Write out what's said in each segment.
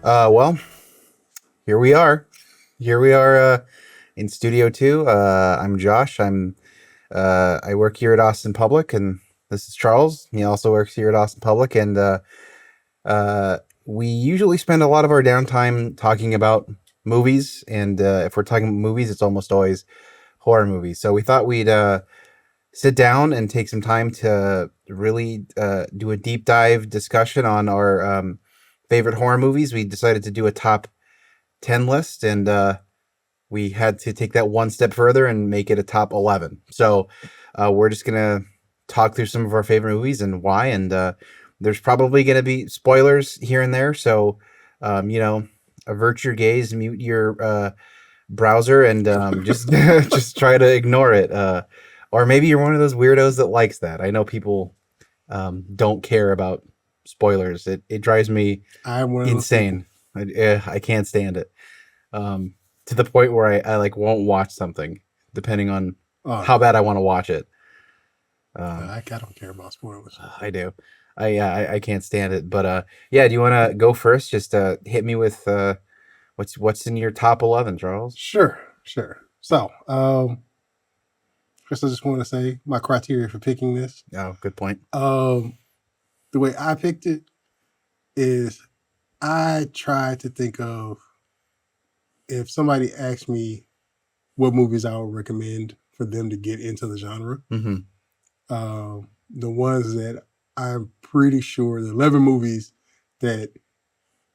Well, here we are. Here we are in Studio 2. I'm Josh. I work here at Austin Public, and this is Charles. He also works here at Austin Public, and we usually spend a lot of our downtime talking about movies. And if we're talking about movies, it's almost always horror movies. So we thought we'd sit down and take some time to really do a deep dive discussion on our favorite horror movies. We decided to do a top 10 list, and we had to take that one step further and make it a top 11. So we're just going to talk through some of our favorite movies and why. And there's probably going to be spoilers here and there. So, avert your gaze, mute your browser, and just just try to ignore it. Or maybe you're one of those weirdos that likes that. I know people don't care about spoilers. It drives me insane. I can't stand it. To the point where I like won't watch something depending on how bad I want to watch it. I don't care about spoilers. I do. I can't stand it. But do you want to go first? Just hit me with what's in your top 11, Charles? Sure. So, first I just want to say my criteria for picking this. Oh, good point. The way I picked it is I tried to think of if somebody asked me what movies I would recommend for them to get into the genre. Mm-hmm. The ones that I'm pretty sure, the 11 movies that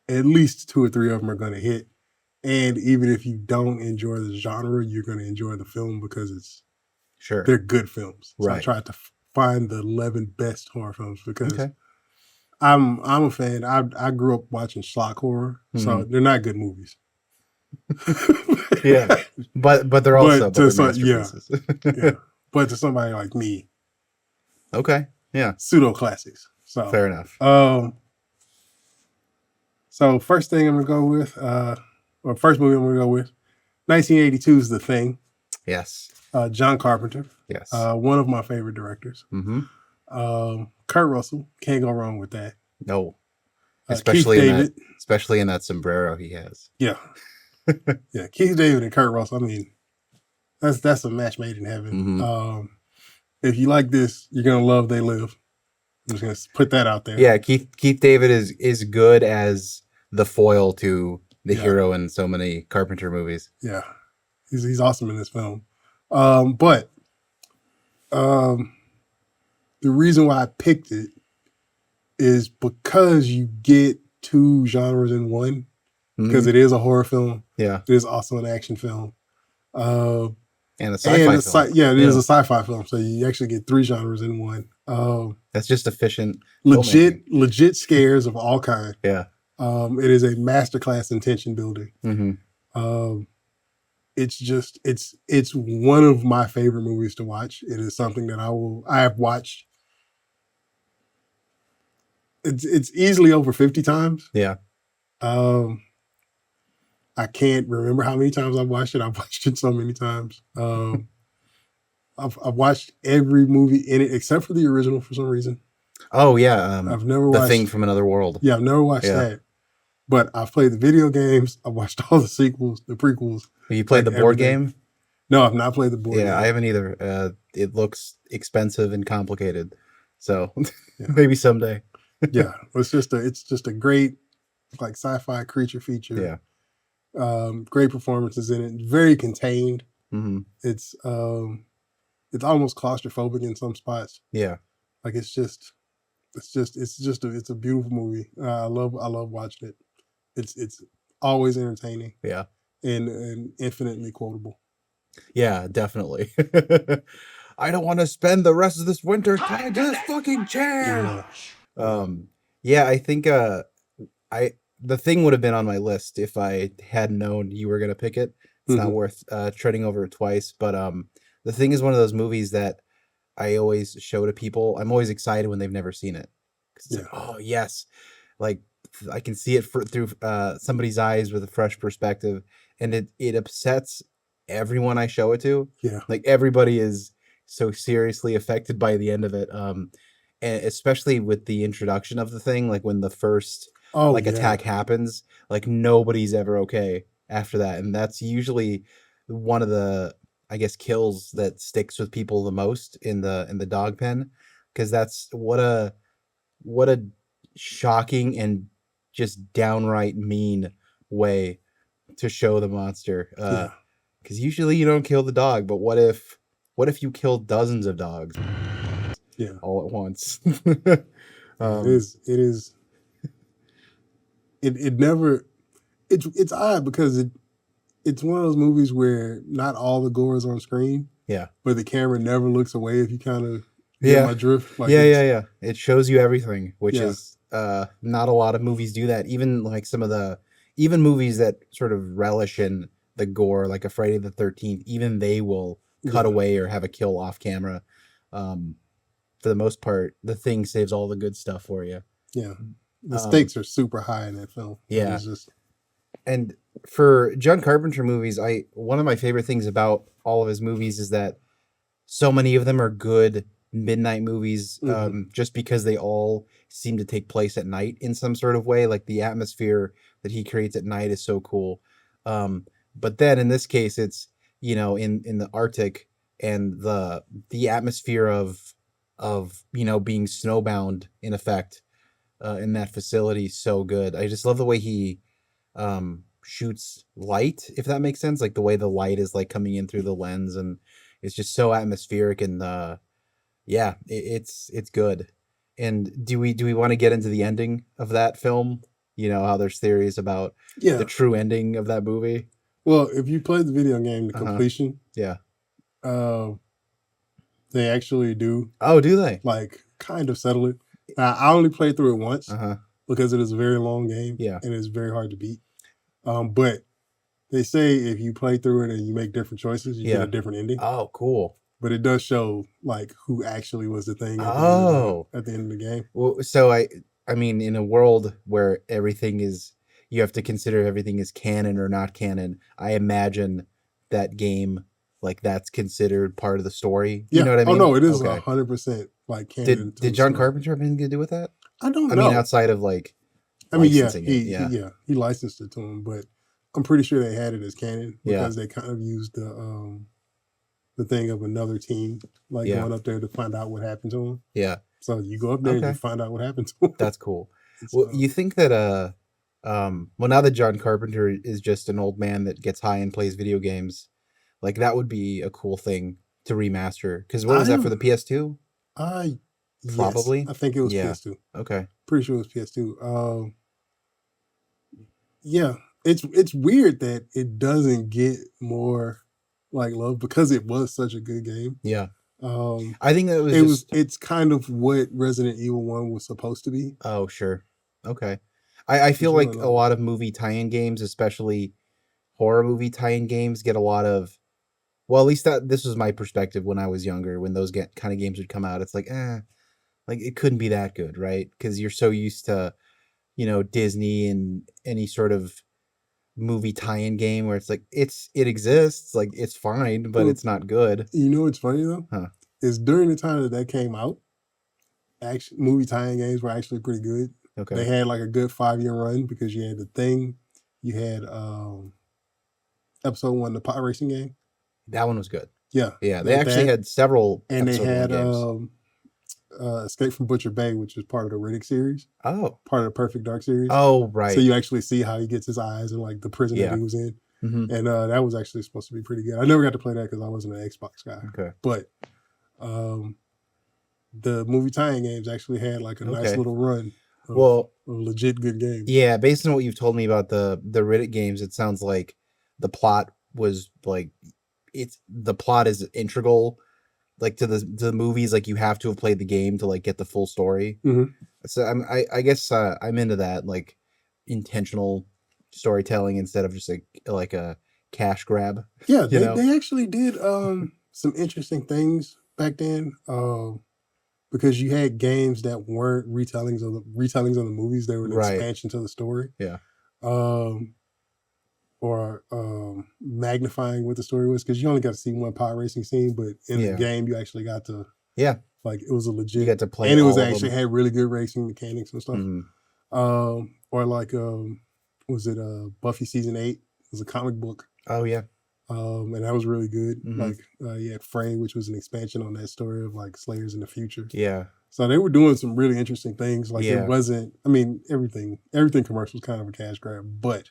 at least 2 or 3 of them are going to hit. And even if you don't enjoy the genre, you're going to enjoy the film because they're good films. So I tried to find the 11 best horror films because I'm a fan. I grew up watching schlock horror, so they're not good movies. Yeah, but they're also masterpieces. Yeah. But to somebody like me, pseudo classics. So fair enough. So first thing I'm gonna go with, or first movie I'm gonna go with, 1982's The Thing. Yes. John Carpenter. Yes. One of my favorite directors. Mm-hmm. Kurt Russell, can't go wrong with that. No. Especially in that sombrero he has. Yeah. Yeah, Keith David and Kurt Russell. I mean, that's a match made in heaven. Mm-hmm. If you like this, you're gonna love They Live. I'm just gonna put that out there. Yeah, Keith David is good as the foil to the hero in so many Carpenter movies. Yeah, he's awesome in this film. But the reason why I picked it is because you get 2 genres in one. Because it is a horror film. Yeah. It is also an action film. And a sci-fi film. It is a sci-fi film. So you actually get 3 genres in one. That's just efficient. Legit scares of all kinds. Yeah. It is a masterclass in tension building. Mm-hmm. It's one of my favorite movies to watch. It is something that I have watched. It's easily over 50 times. Yeah. I can't remember how many times I've watched it. I've watched it so many times. I've watched every movie in it except for the original for some reason. Oh yeah, I've never watched The Thing from Another World. Yeah, I've never watched that. But I've played the video games. I've watched all the sequels, the prequels. Have you played the board game? No, I've not played the board game. Yeah, I haven't either. It looks expensive and complicated. So maybe someday. Yeah, it's just a great like sci-fi creature feature. Yeah. Great performances in it. Very contained. Mm-hmm. It's almost claustrophobic in some spots. Yeah. Like it's a beautiful movie. I love watching it. It's always entertaining. Yeah. And infinitely quotable. Yeah, definitely. I don't want to spend the rest of this winter tied to this fucking chair. Yeah. I think The Thing would have been on my list if I had known you were going to pick it. It's not worth treading over it twice. But The Thing is one of those movies that I always show to people. I'm always excited when they've never seen it. It's like, oh, yes. Like, I can see it through somebody's eyes with a fresh perspective. And it upsets everyone I show it to. Yeah. Like, everybody is so seriously affected by the end of it. And especially with the introduction of The Thing, like when the first Oh like yeah, attack happens, like nobody's ever okay after that, and that's usually one of the, I guess, kills that sticks with people the most in the dog pen, because that's what a shocking and just downright mean way to show the monster. yeah, Because usually you don't kill the dog, but what if you kill dozens of dogs yeah. all at once? Yeah, it um, is. It is. It never. It's odd because it's one of those movies where not all the gore is on screen, yeah, but the camera never looks away. If you kind of get yeah, my drift, like yeah, yeah, it's yeah. It shows you everything, which yeah, is not a lot of movies do that. Even like some of the even movies that sort of relish in the gore, like a Friday the 13th, even they will cut yeah, away or have a kill off camera. Um, for the most part, the thing saves all the good stuff for you. yeah. The Um, stakes are super high in that film. Like yeah. it's just And for John Carpenter movies, I one of my favorite things about all of his movies is that so many of them are good midnight movies, mhm. just because they all seem to take place at night in some sort of way. Like the atmosphere that he creates at night is so cool. But then in this case, it's in the Arctic, and the atmosphere of being snowbound in effect in that facility is so good. I just love the way he shoots light, if that makes sense, like the way the light is like coming in through the lens, and it's just so atmospheric, and yeah, it's good. And do we want to get into the ending of that film? How there's theories about the Yeah. true ending of that movie. Well, if you play the video game to Uh-huh. completion, Yeah. uh, they actually do Oh, do they? like kind of settle it. Now, I only played through it once Uh-huh. because it is a very long game Yeah. and it's very hard to beat. But they say if you play through it and you make different choices, you get Yeah. a different ending. Oh, cool. But it does show like who actually was the thing at the end of Oh. the game. Well, so I mean, in a world where everything is, you have to consider everything is canon or not canon. I imagine that game, like, that's considered part of the story. You Yeah. know what I Oh mean? no, it is Okay. 100% like canon Did to the John story. Carpenter have anything to do with that? I don't I mean, know. outside of like I mean, yeah, licensing it. Yeah. he licensed it to him, but I'm pretty sure they had it as canon Yeah. because they kind of used the thing of another team like Yeah. going up there to find out what happened to him. Yeah. So you go up there and you Okay. find out what happened to him. That's cool. It's, Well, you think that well, now that John Carpenter is just an old man that gets high and plays video games, like that would be a cool thing to remaster. Because what was that for the PS2? yes, Probably. I think it was Yeah. PS2. Okay. Pretty sure it was PS2. Yeah, it's weird that it doesn't get more like love because it was such a good game. Yeah. Um, I think that was just. it's kind of what Resident Evil 1 was supposed to be. Oh, sure. Okay. I feel really like a love it. lot of movie tie-in games, especially horror movie tie-in games, get a lot of. Well, at least this was my perspective when I was younger. When those kind of games would come out, it's like, like it couldn't be that good, right? Because you're so used to, Disney and any sort of movie tie-in game where it's like it exists, like it's fine, but Well, it's not good. You know what's funny though? Huh. Is during the time that came out, actually movie tie-in games were actually pretty good. Okay. They had like a good 5-year run because you had The Thing, you had episode 1, the pod racing game. That one was good. Yeah. Yeah, they actually had several and they episode one had games. Escape from Butcher Bay, which is part of the Riddick series, Oh. part of the Perfect Dark series. Oh, right. So you actually see how he gets his eyes and like the prison that he was in. Mhm. And that was actually supposed to be pretty good. I never got to play that because I wasn't an Xbox guy. Okay. But the movie tie-in games actually had like a nice little run of legit good games. Yeah, based on what you've told me about the Riddick games, it sounds like the plot was like the plot is integral like to the movies. Like you have to have played the game to like get the full story. Mhm. So I guess I'm into that, like intentional storytelling instead of just like a cash grab. Yeah, they actually did some interesting things back then. Because you had games that weren't retellings of the movies; they were an expansion to the story. Yeah. Or magnifying what the story was, because you only got to see one pod racing scene, but in the game you actually got to like it was a legit. You got to play, and it was all of actually them. had really good racing mechanics and stuff. Mm-hmm. or like was it Buffy season 8? It was a comic book. Oh yeah. And that was really good. Mhm. Like you had Frey, which was an expansion on that story of like Slayers in the future. Yeah. So they were doing some really interesting things. Like Yeah. it wasn't. I mean, everything commercial was kind of a cash grab, but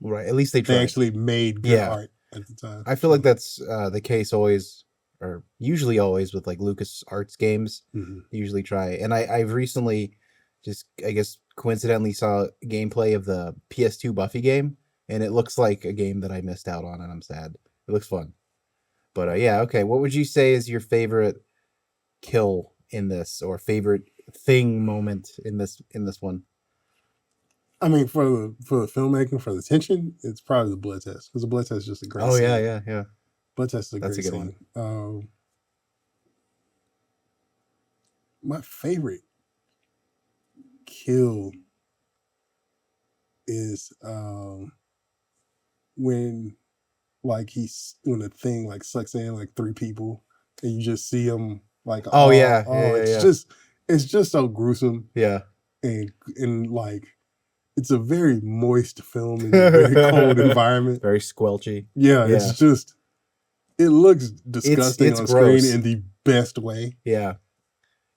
Right. At least they they tried. actually made good Yeah. art at the time. I feel like that's the case always, or usually always with like Lucas Arts games. Mhm. They usually try, and I've recently just, I guess, coincidentally saw gameplay of the PS2 Buffy game, and it looks like a game that I missed out on, and I'm sad. It looks fun, but yeah, okay. What would you say is your favorite kill in this, or favorite thing moment in this one? I mean, for the filmmaking, for the tension, it's probably the blood test, because the blood test is just a great Oh scene. yeah. Blood test is a That's great a good scene. one. My favorite kill is when when the thing like sucks in like 3 people and you just see them like Oh yeah, it's just so gruesome, yeah. and like it's a very moist film in a very cold environment. Very squelchy. Yeah, Yeah. it's just it looks disgusting it's on gross. screen in the best way. Yeah.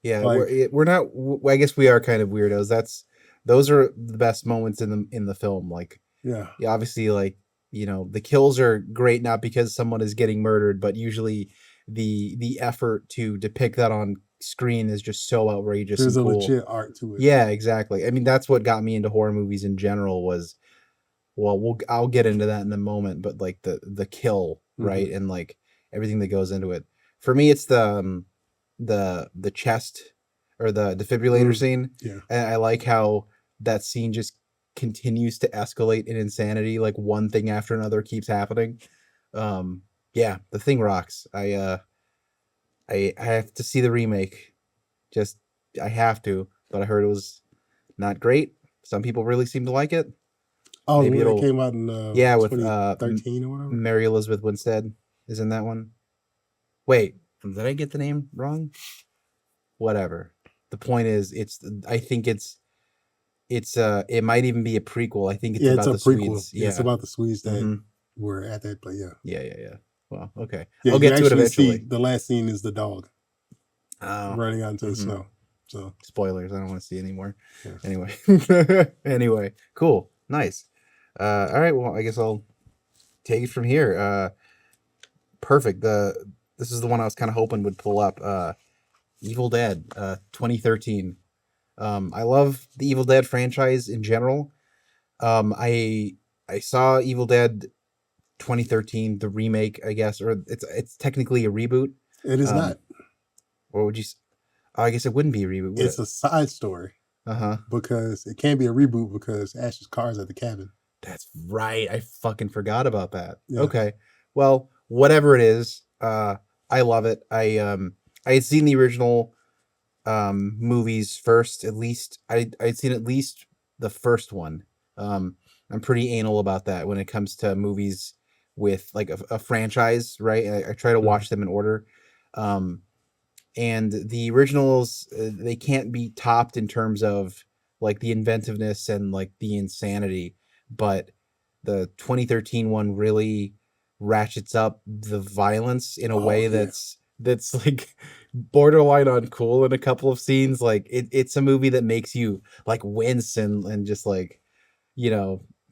Yeah, Like, we're not. I guess we are kind of weirdos. Those are the best moments in the film. Like, yeah, obviously, like, the kills are great not because someone is getting murdered, but usually the effort to depict that on screen is just so outrageous there's and a cool. legit art to it. Yeah, exactly. I mean, that's what got me into horror movies in general was, well, I'll get into that in a moment, but like the kill, right? Mhm. And like everything that goes into it. For me, it's the chest or the defibrillator scene. Yeah. And I like how that scene just continues to escalate in insanity. Like one thing after another keeps happening. Yeah, the thing rocks. I have to see the remake. Just I have to, but I heard it was not great. Some people really seem to like it. Oh, Maybe when it it'll came out in yeah, with 2013 or whatever. Mary Elizabeth Winstead is in that one. Wait, did I get the name wrong? Whatever. The point is, I think it's it might even be a prequel. I think it's Yeah, it's about a the prequel. Swedes. Yeah, it's Yeah. about the Swedes that Mhm. were at that, but yeah. Yeah. Well, okay. Yeah, I'll you get to it actually see eventually. the last scene is the dog Oh. running out into the Mhm. snow. So Spoilers. I don't want to see anymore. yeah. Anyway. Anyway. Cool. Nice. All right. Well, I guess I'll take it from here. Perfect. This is the one I was kind of hoping would pull up. Evil Dead, 2013. I love the Evil Dead franchise in general. I saw Evil Dead 2013, the remake, I guess, or it's technically a reboot. It is not. What would you? I guess it wouldn't be a reboot. Would It's a side story. Uh-huh. Because it can't be a reboot because Ash's car's at the cabin. That's right. I fucking forgot about that. Yeah. Okay. Well, whatever it is, I love it. I had seen the original movies first, at least. I'd seen at least the first one. I'm pretty anal about that when it comes to movies with like a franchise, right? I try to watch them in order. And the originals, they can't be topped in terms of like the inventiveness and like the insanity, but the 2013 one really ratchets up the violence in a way that's like borderline uncool in a couple of scenes. Like it's a movie that makes you like wince and just like,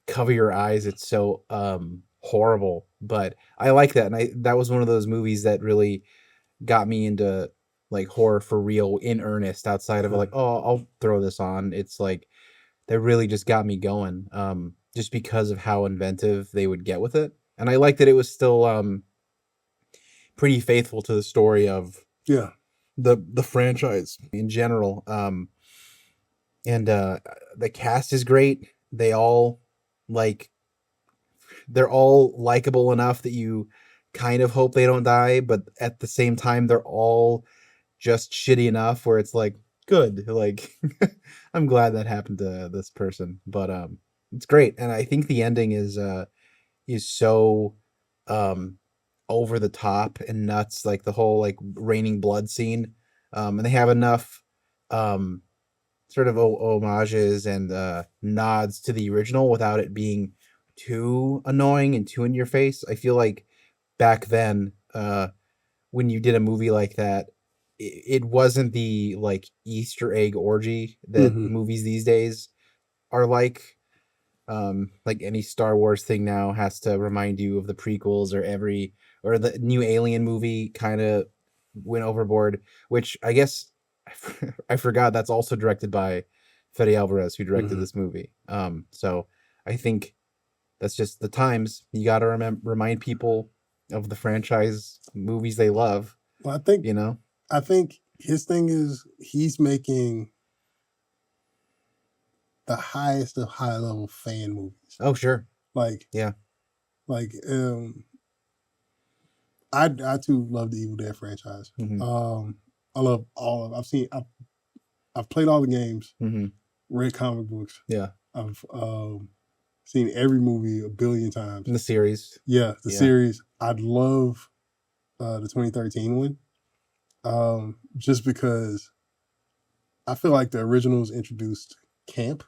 cover your eyes. It's so horrible, but I like that. And that was one of those movies that really got me into like horror for real in earnest outside of like, oh, I'll throw this on. It's like that really just got me going. Just because of how inventive they would get with it. And I like that it was still pretty faithful to the story of the franchise in general. And the cast is great. They're all likable enough that you kind of hope they don't die, but at the same time they're all just shitty enough where it's like good. Like I'm glad that happened to this person, but it's great. And I think the ending is so over the top and nuts, like the whole like raining blood scene. And they have enough sort of homages and nods to the original without it being too annoying and too in your face. I feel like back then, when you did a movie like that, it wasn't the like Easter egg orgy that Mm-hmm. movies these days are like. Like any Star Wars thing now has to remind you of the prequels or the new Alien movie kind of went overboard, which I guess I forgot that's also directed by Fede Alvarez, who directed Mm-hmm. this movie. So I think that's just the times. You got to remind people of the franchise movies they love, Well, you know? I think his thing is he's making the highest of high level fan movies. Oh, sure. Like Yeah. like I too love the Evil Dead franchise. Hmm. I love all of. I've played all the games, Hmm. read comic books. Yeah. I've seen every movie a billion times. In the series. Yeah, the Yeah. series. I'd love the 2013 one, just because I feel like the originals introduced camp.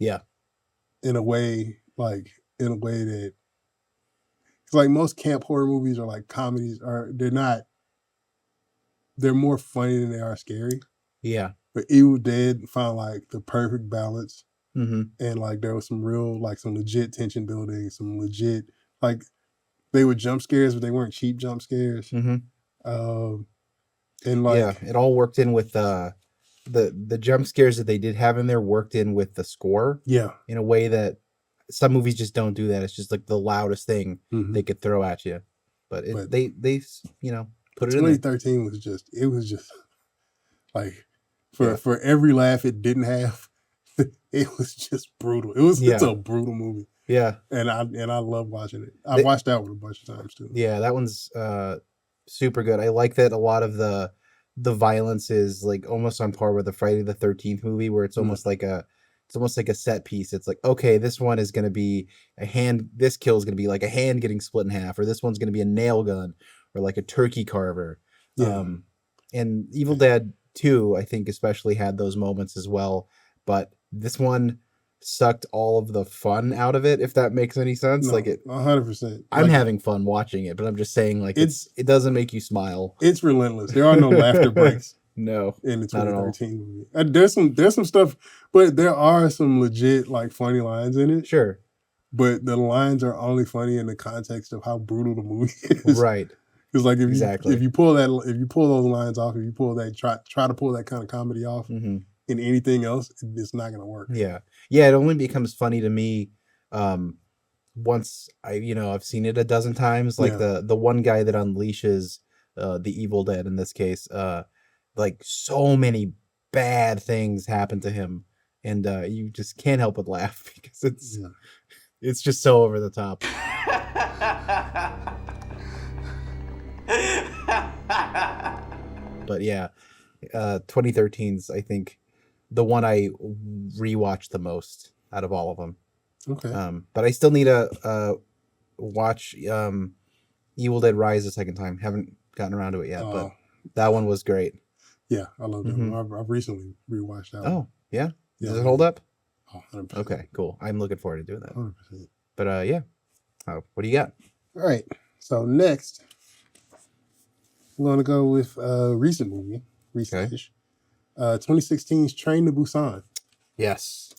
Yeah. In a way that, it's like most camp horror movies are like comedies, or they're more funny than they are scary. Yeah. But Evil Dead found like the perfect balance, Hmm. and like there was some real, like some legit tension building, some legit, like they were jump scares, but they weren't cheap jump scares. Hmm. And Yeah, like it all worked in with the jump scares that they did have in there worked in with the score yeah, in a way that some movies just don't do that. It's just like the loudest thing mm-hmm. they could throw at you. But But they put it in there. 2013 was just like Yeah. for every laugh it didn't have, it was just brutal. It's Yeah. a brutal movie. Yeah. And I love watching it. I've watched that one a bunch of times too. Yeah, that one's super good. I like that a lot of the violence is like almost on par with the Friday the 13th movie, where it's almost like a set piece. It's like, okay, this one is gonna be this kill is gonna be like a hand getting split in half, or this one's gonna be a nail gun, or like a turkey carver. Yeah. And Evil Dead 2, I think especially had those moments as well. But this one sucked all of the fun out of it, if that makes any sense. No, Like it 100%. I'm like, having fun watching it, but I'm just saying, like, it doesn't make you smile. It's relentless. There are no laughter breaks. No, in the not at all. 2013 movie. There's some stuff, but there are some legit like funny lines in it. Sure, but the lines are only funny in the context of how brutal the movie is. Right. Because like Exactly. if you pull those lines off, if you pull that try to pull that kind of comedy off Mhm. in anything else, it's not gonna work. Yeah, yeah. It only becomes funny to me once I've seen it a dozen times. Like Yeah. the one guy that unleashes the Evil Dead in this case, like so many bad things happen to him, and you just can't help but laugh because it's just so over the top. But yeah, 2013's I think the one I rewatched the most out of all of them. Okay. But I still need to watch Evil Dead Rise a second time. Haven't gotten around to it yet, but that one was great. Yeah, I love that one. I've recently rewatched that one. Oh, yeah? Yeah, Does it hold up? Oh, 100%. Okay, cool. I'm looking forward to doing that. 100%. But yeah. What do you got? All right. So next, I'm going to go with a recent movie, recent-ish. 2016's Train to Busan. Yes.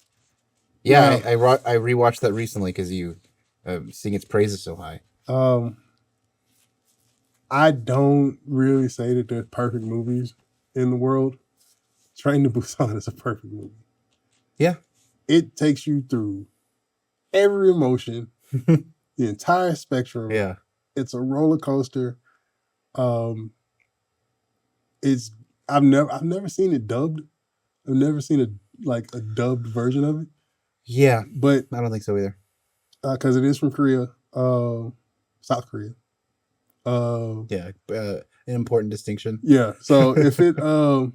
Yeah, I rewatched that recently because you sing its praises so high. I don't really say that there's perfect movies in the world. Train to Busan is a perfect movie. Yeah. It takes you through every emotion, the entire spectrum. Yeah. It's a roller coaster. I've never seen it dubbed. I've never seen a dubbed version of it. Yeah. But I don't think so either. Because it is from Korea, South Korea. Yeah, an important distinction. Yeah. So if it a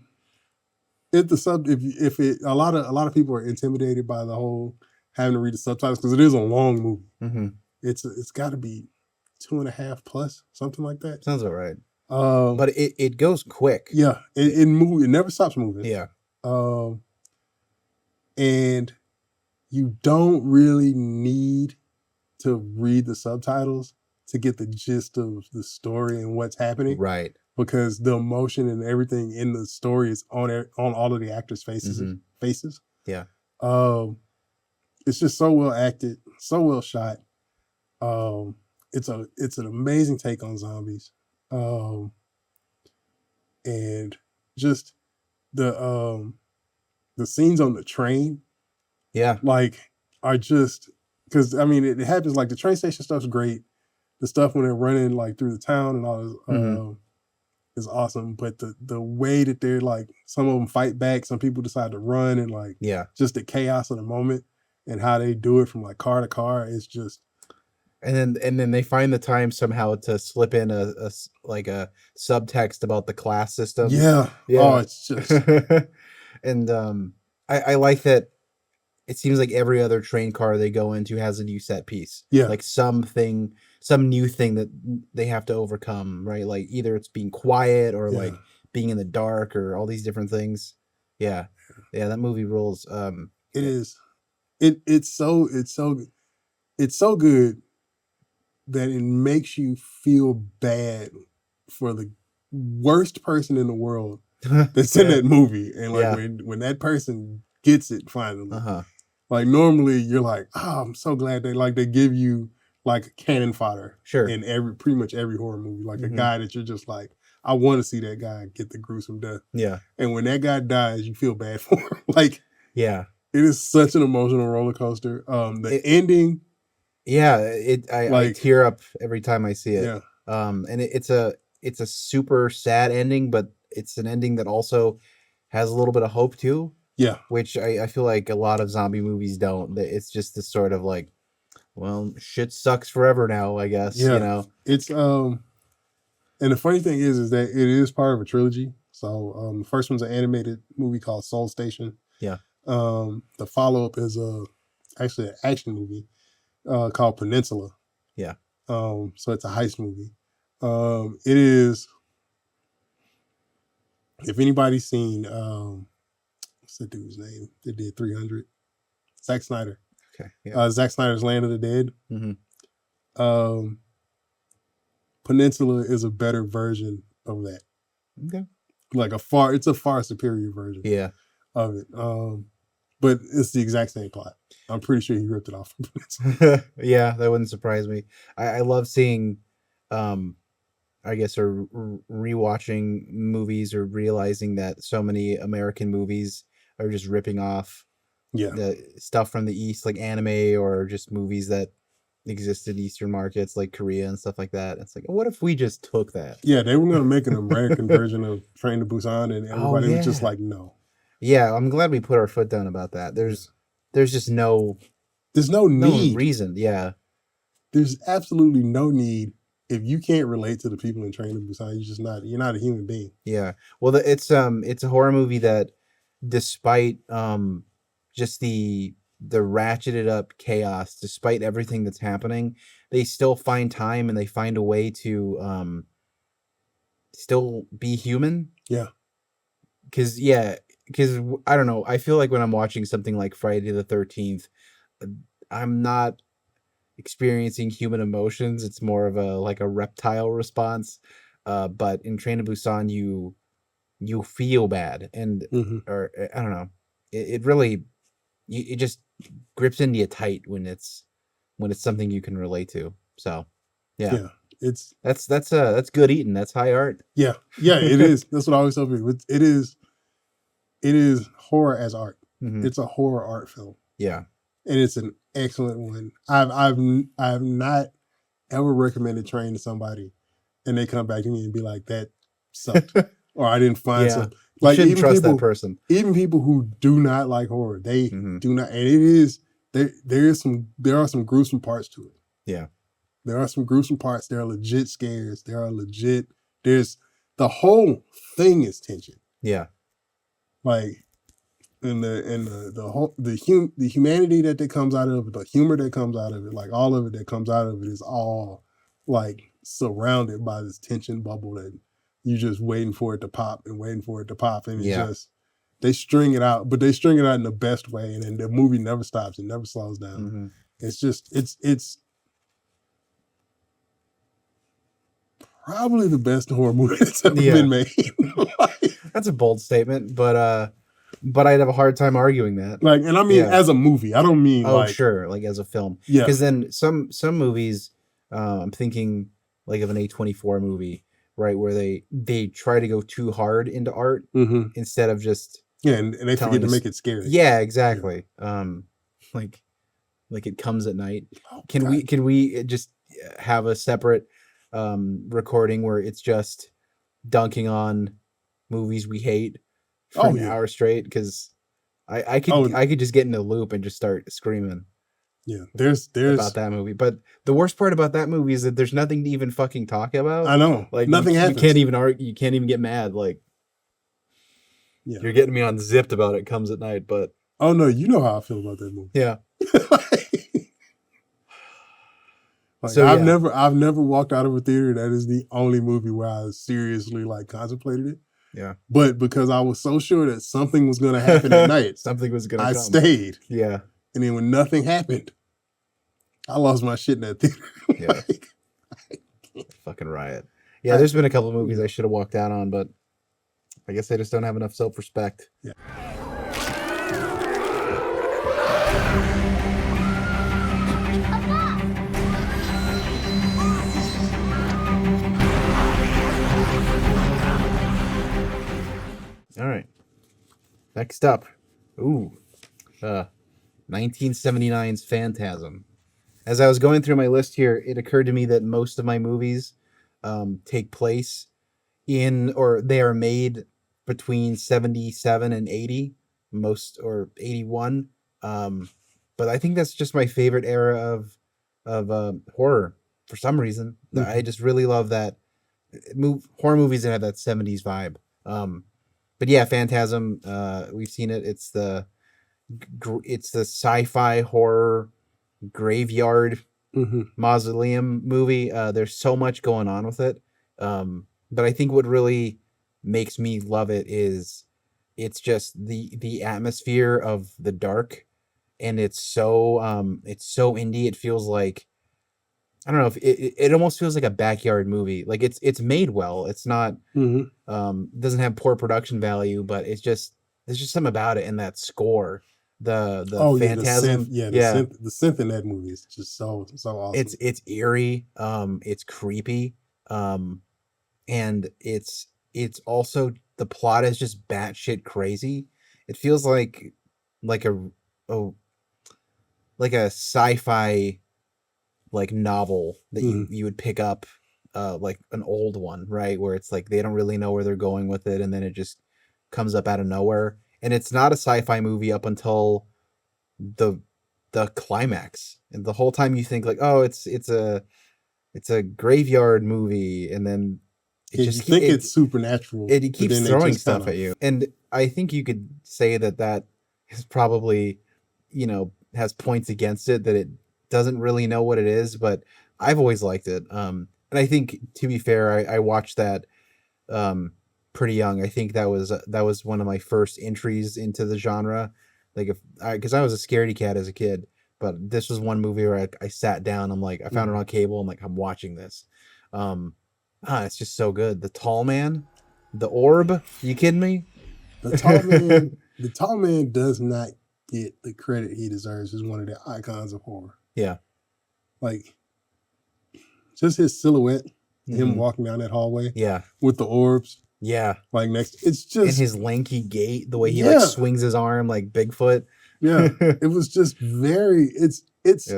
lot of people are intimidated by the whole having to read the subtitles because it is a long movie. Mm-hmm. It's got to be 2.5 plus, something like that. Sounds about right. But it goes quick. Yeah, it never stops moving. Yeah. And you don't really need to read the subtitles to get the gist of the story and what's happening, Right. because the emotion and everything in the story is on all of the actors' faces. Mhm. Faces. Yeah. It's just so well acted, so well shot. It's an amazing take on zombies, and just the scenes on the train, Yeah. like, are just, because I mean it happens, like the train station stuff's great. The stuff when they're running like through the town and all Mhm. is awesome. But the way that they're like, some of them fight back, some people decide to run, and like Yeah. just the chaos of the moment and how they do it from like car to car is just, And then they find the time somehow to slip in like a subtext about the class system. yeah. Oh, Yeah. it's just, And I like that it seems like every other train car they go into has a new set piece. yeah, Like something, some new thing that they have to overcome, right? Like either it's being quiet or yeah. like being in the dark or all these different things. Yeah. Yeah, that movie rules. It is. It's so good that it makes you feel bad for the worst person in the world that's in Yeah. that movie. And like Yeah. when that person gets it finally, Uh-huh. like normally you're like, oh, I'm so glad they give you like cannon fodder Sure. in pretty much every horror movie, like a Mhm. guy that you're just like, I want to see that guy get the gruesome death. Yeah. And when that guy dies, you feel bad for him. Like, Yeah. it is such an emotional roller coaster. The It ending, Yeah, I like, tear up every time I see it. yeah, And it's a super sad ending, but it's an ending that also has a little bit of hope too, yeah, which I feel like a lot of zombie movies don't. It's just this sort of like, well, shit sucks forever now, I guess, you yeah. know? It's and the funny thing is that it is part of a trilogy. So the first one's an animated movie called Soul Station. Yeah. The follow up is actually an action movie called Peninsula. Yeah. So it's a heist movie. It is, if anybody's seen what's that dude's name that did 300? Zack Snyder. Okay. Yeah. Zack Snyder's Land of the Dead. Mhm. Um, Peninsula is a better version of that. Okay. Like it's a far superior version Yeah. of it. But it's the exact same plot. I'm pretty sure he ripped it off from Peninsula. Yeah, that wouldn't surprise me. I love seeing um I guess, or rewatching movies or realizing that so many American movies are just ripping off Yeah. the stuff from the East, like anime or just movies that exist in Eastern markets like Korea and stuff like that. It's like, what if we just took that? Yeah, they were gonna make an American version of Train to Busan, and Oh everybody was just yeah. like, no. Yeah, I'm glad we put our foot down about that. There's just There's no no need. reason. Yeah. There's absolutely no need. If you can't relate to the people in Train to Busan, you're not a human being. Yeah. Well, it's a horror movie that, despite just the ratcheted up chaos, despite everything that's happening, they still find time and they find a way to still be human. Yeah. Cause yeah, because I don't know. I feel like when I'm watching something like Friday the 13th, I'm not experiencing human emotions. It's more of a like a reptile response. But in Train to Busan, you feel bad and Mm-hmm. or I don't know. It really it just grips into you tight when it's something you can relate to. So yeah, Yeah. It's that's good eating. That's high art. yeah. Yeah, it is. That's what I always tell people. It is horror as art. Mhm. It's a horror art film. Yeah. And it's an excellent one. I've not ever recommended Train to somebody and they come back to me and be like, that sucked. Or I didn't find Yeah. some, You like, shouldn't trust that person. even people who do not like horror, they Mhm. do not, and it is there are some gruesome parts to it. Yeah. There are some gruesome parts. There are legit scares. There's the whole thing is tension. Yeah. Like, the humanity that comes out of it, the humor that comes out of it, like all of it that comes out of it is all like surrounded by this tension bubble that you just waiting for it to pop and waiting for it to pop, and Yeah. They string it out, but they string it out in the best way, and then the movie never stops. It never slows down. Mm-hmm. It's just it's probably the best horror movie that's ever been made. That's a bold statement, but I'd have a hard time arguing that. Like, and I mean, as a movie, I don't mean sure, like as a film. Yeah. Because then some movies, I'm thinking like of an A24 movie, right, where they try to go too hard into art instead of just and they forget to make it scary. Yeah, exactly. Yeah. Like It Comes at Night. Can we just have a separate recording where it's just dunking on movies we hate for an hour straight? Because I could just get in a loop and just start screaming. Yeah, there's about that movie. But the worst part about that movie is that there's nothing to even fucking talk about. I know. Like nothing happens. You can't even argue. You can't even get mad. Like, you're getting me on zipped about It Comes at Night. But oh no, you know how I feel about that movie. Yeah. So I've never walked out of a theater. That is the only movie where I seriously like contemplated it. Yeah. But because I was so sure that something was going to happen at night, something was going to come. I stayed. Yeah. And then when nothing happened, I lost my shit in that theater. Yeah. Fucking riot. Yeah, there's been a couple of movies I should have walked out on, but I guess I just don't have enough self-respect. Yeah. All right. Next up. 1979's Phantasm. As I was going through my list here, it occurred to me that most of my movies take place they are made between 77 and 80, or 81. But I think that's just my favorite era of horror for some reason. I just really love that horror movies that have that 70s vibe. But yeah, Phantasm, we've seen it. It's the sci-fi horror graveyard mausoleum movie. There's so much going on with it. But I think what really makes me love it is it's just the atmosphere of the dark, and it's so indie. It feels like, I don't know, if it almost feels like a backyard movie. Like it's made well. It's not doesn't have poor production value, but there's just something about it, and that score. The Phantasm, the synth in that movie is just so awesome. It's eerie, it's creepy, and it's also, the plot is just batshit crazy. It feels like a sci-fi like novel that you would pick up, like an old one, right? Where it's like they don't really know where they're going with it, and then it just comes up out of nowhere. And it's not a sci-fi movie up until the climax, and the whole time you think like, oh, it's a graveyard movie, and then it's supernatural. It keeps throwing stuff at you, and I think you could say that is probably, has points against it, that it doesn't really know what it is. But I've always liked it, and I think, to be fair, I watched that pretty young. I think that was one of my first entries into the genre, because I was a scaredy cat as a kid. But this was one movie where I sat down. I'm like, I found it on cable. I'm like, I'm watching this. It's just so good. The Tall Man, the Orb. Are you kidding me? The Tall Man does not get the credit he deserves as one of the icons of horror. Yeah, like just his silhouette, him walking down that hallway. Yeah, with the orbs. Yeah, like next. It's just, and his lanky gait, the way he like swings his arm like Bigfoot. Yeah, it was just very. He's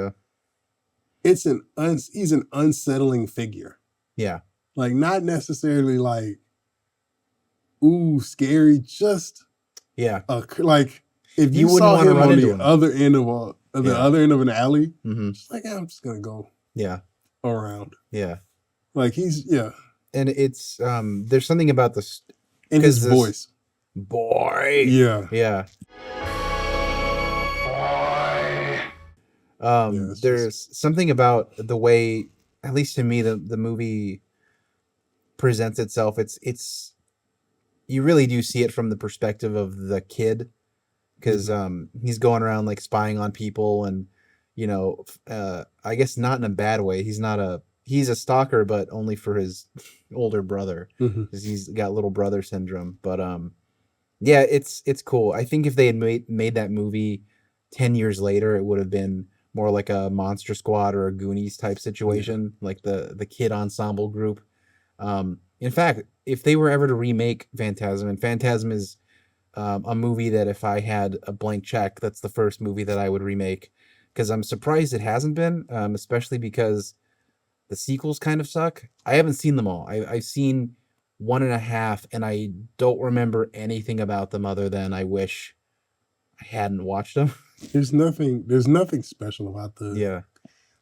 an unsettling figure. Yeah. Like, not necessarily like, ooh, scary. Just like, if you saw him on the other end of other end of an alley, just like, I'm just gonna go around. Yeah, like he's and it's there's something about this in his voice. Boy. Yeah. There's something about the way, at least to me, the movie presents itself. It's you really do see it from the perspective of the kid, because he's going around like spying on people, and I guess not in a bad way. He's a stalker, but only for his older brother, Mhm. because he's got little brother syndrome. But yeah, it's cool. I think if they had made that movie 10 years later, it would have been more like a Monster Squad or a Goonies type Yeah. situation, like the kid ensemble group. In fact, if they were ever to remake Phantasm, and Phantasm is a movie that if I had a blank check, that's the first movie that I would remake, because I'm surprised it hasn't been, especially because the sequels kind of suck. I haven't seen them all. I've seen one and a half, and I don't remember anything about them other than I wish I hadn't watched them. There's nothing special about the Yeah.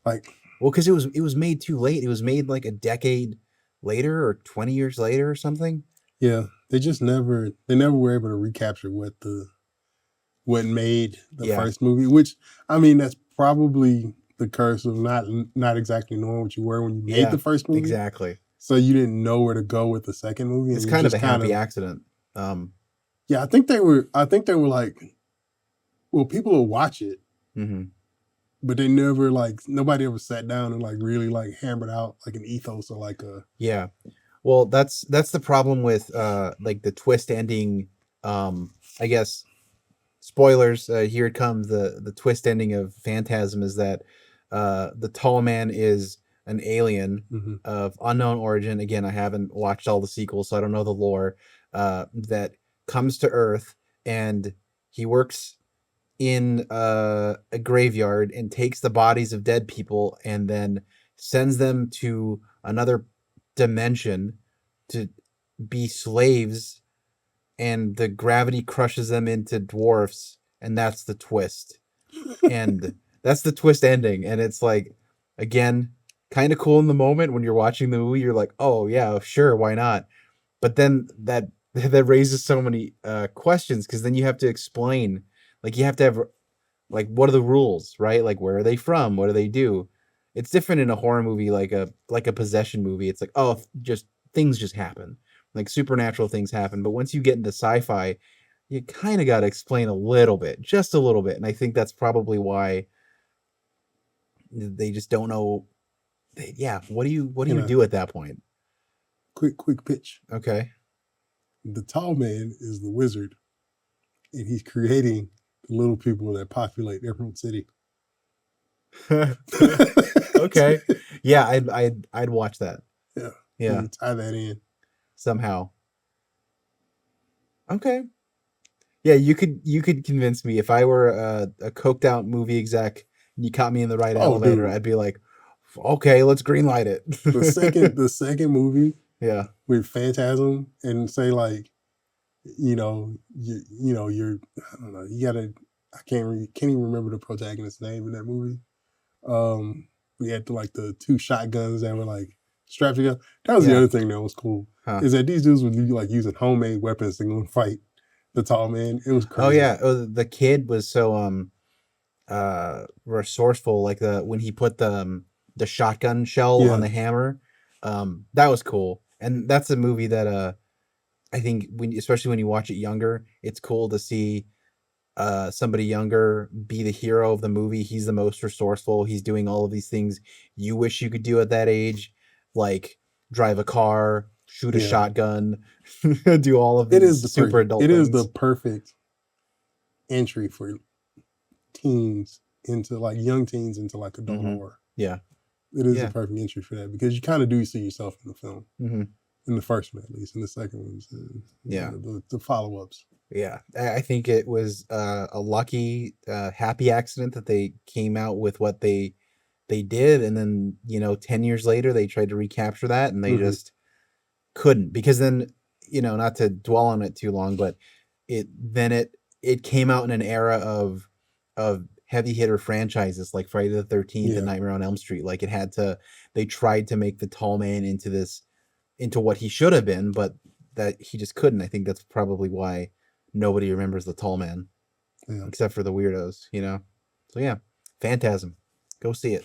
like. Well, because it was made too late. It was made like a decade later or 20 years later or something. Yeah, they never were able to recapture what made the Yeah. first movie. Which I mean, that's probably the curse of not exactly knowing what you were when you made Yeah. the first movie. Exactly. So you didn't know where to go with the second movie, It's and you kind of a just kind happy of accident. yeah. I think they were like, well, people will watch it, Mhm. but they never like nobody ever sat down and like really like hammered out like an ethos or like a Yeah. Well, that's the problem with like the twist ending. I guess spoilers. Here it comes. The twist ending of Phantasm is that the tall man is an alien mhm. of unknown origin. Again, I haven't watched all the sequels, so I don't know the lore. That comes to Earth, and he works in a graveyard and takes the bodies of dead people and then sends them to another dimension to be slaves, and the gravity crushes them into dwarfs, and that's the twist. And that's the twist ending, and it's like, again, kind of cool in the moment when you're watching the movie. You're like, oh yeah, sure, why not? But then that that raises so many questions, because then you have to explain, like you have to have, like, what are the rules, right? Like, where are they from? What do they do? It's different in a horror movie, like a possession movie. It's like, oh, just things just happen, like supernatural things happen. But once you get into sci-fi, you kind of got to explain a little bit, just a little bit. And I think that's probably why they just don't know. Yeah, what do you And a do at that point? quick pitch. Okay. The tall man is the wizard, and he's creating the little people that populate Emerald City. Okay. Yeah, I'd watch that. Yeah, you Yeah, can tie that in. somehow. Okay. Yeah, you could convince me if I were a coked out movie exec and you caught me in the right Oh, elevator. dude, I'd be like, okay, let's greenlight the second it. the second movie Yeah. with Phantasm, and say like, you're I don't know, you gotta I can't even remember the protagonist's name in that movie. We had the two shotguns that were like strapped together. That was the Yeah. other thing that was cool, Huh. is that these dudes would be like using homemade weapons to go and fight the tall man. It was Oh crazy. yeah. Oh, the kid was so resourceful, like when he put the shotgun shell on Yeah, the hammer. That was cool. And that's a movie that I think, especially when you watch it younger, it's cool to see somebody younger be the hero of the movie. He's the most resourceful. He's doing all of these things you wish you could do at that age, like drive a car, shoot a yeah. shotgun, do all of It is these the super perfect. adult It is the things. perfect entry for teens into like young teens into like adult Hmm. horror. Yeah. It is the Yeah. perfect entry for that, because you kind of do see yourself in the film, Hmm. in the first one at least. In the second one's Yeah. the follow ups. Yeah. I think it was a lucky, happy accident that they came out with what they did, and then 10 years later they tried to recapture that, and they Hmm. just couldn't, because then, not to dwell on it too long, but it came out in an era of heavy hitter franchises like Friday the 13th and Yeah, Nightmare on Elm Street. Like, they tried to make the tall man into what he should have been, but that he just couldn't. I think that's probably why nobody remembers the tall man yeah. except for the weirdos. So yeah, Phantasm. Go see it.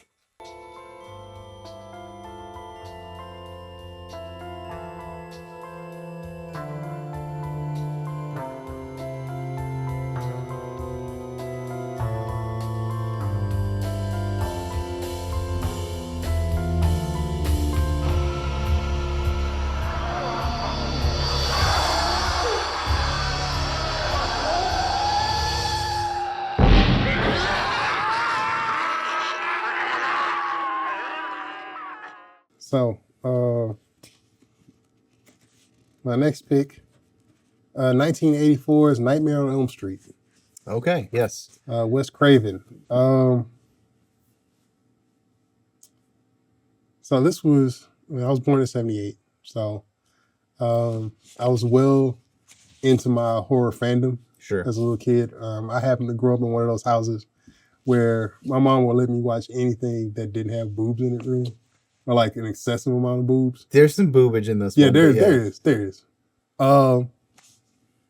So, my next pick, 1984's Nightmare on Elm Street. Okay. Yes. Wes Craven. So this was, I was born in 78. So I was well into my horror fandom Sure. as a little kid. I happened to grow up in one of those houses where my mom would let me watch anything that didn't have boobs in it, really, or like an excessive amount of boobs. There's some boobage in this Yeah, one. there is.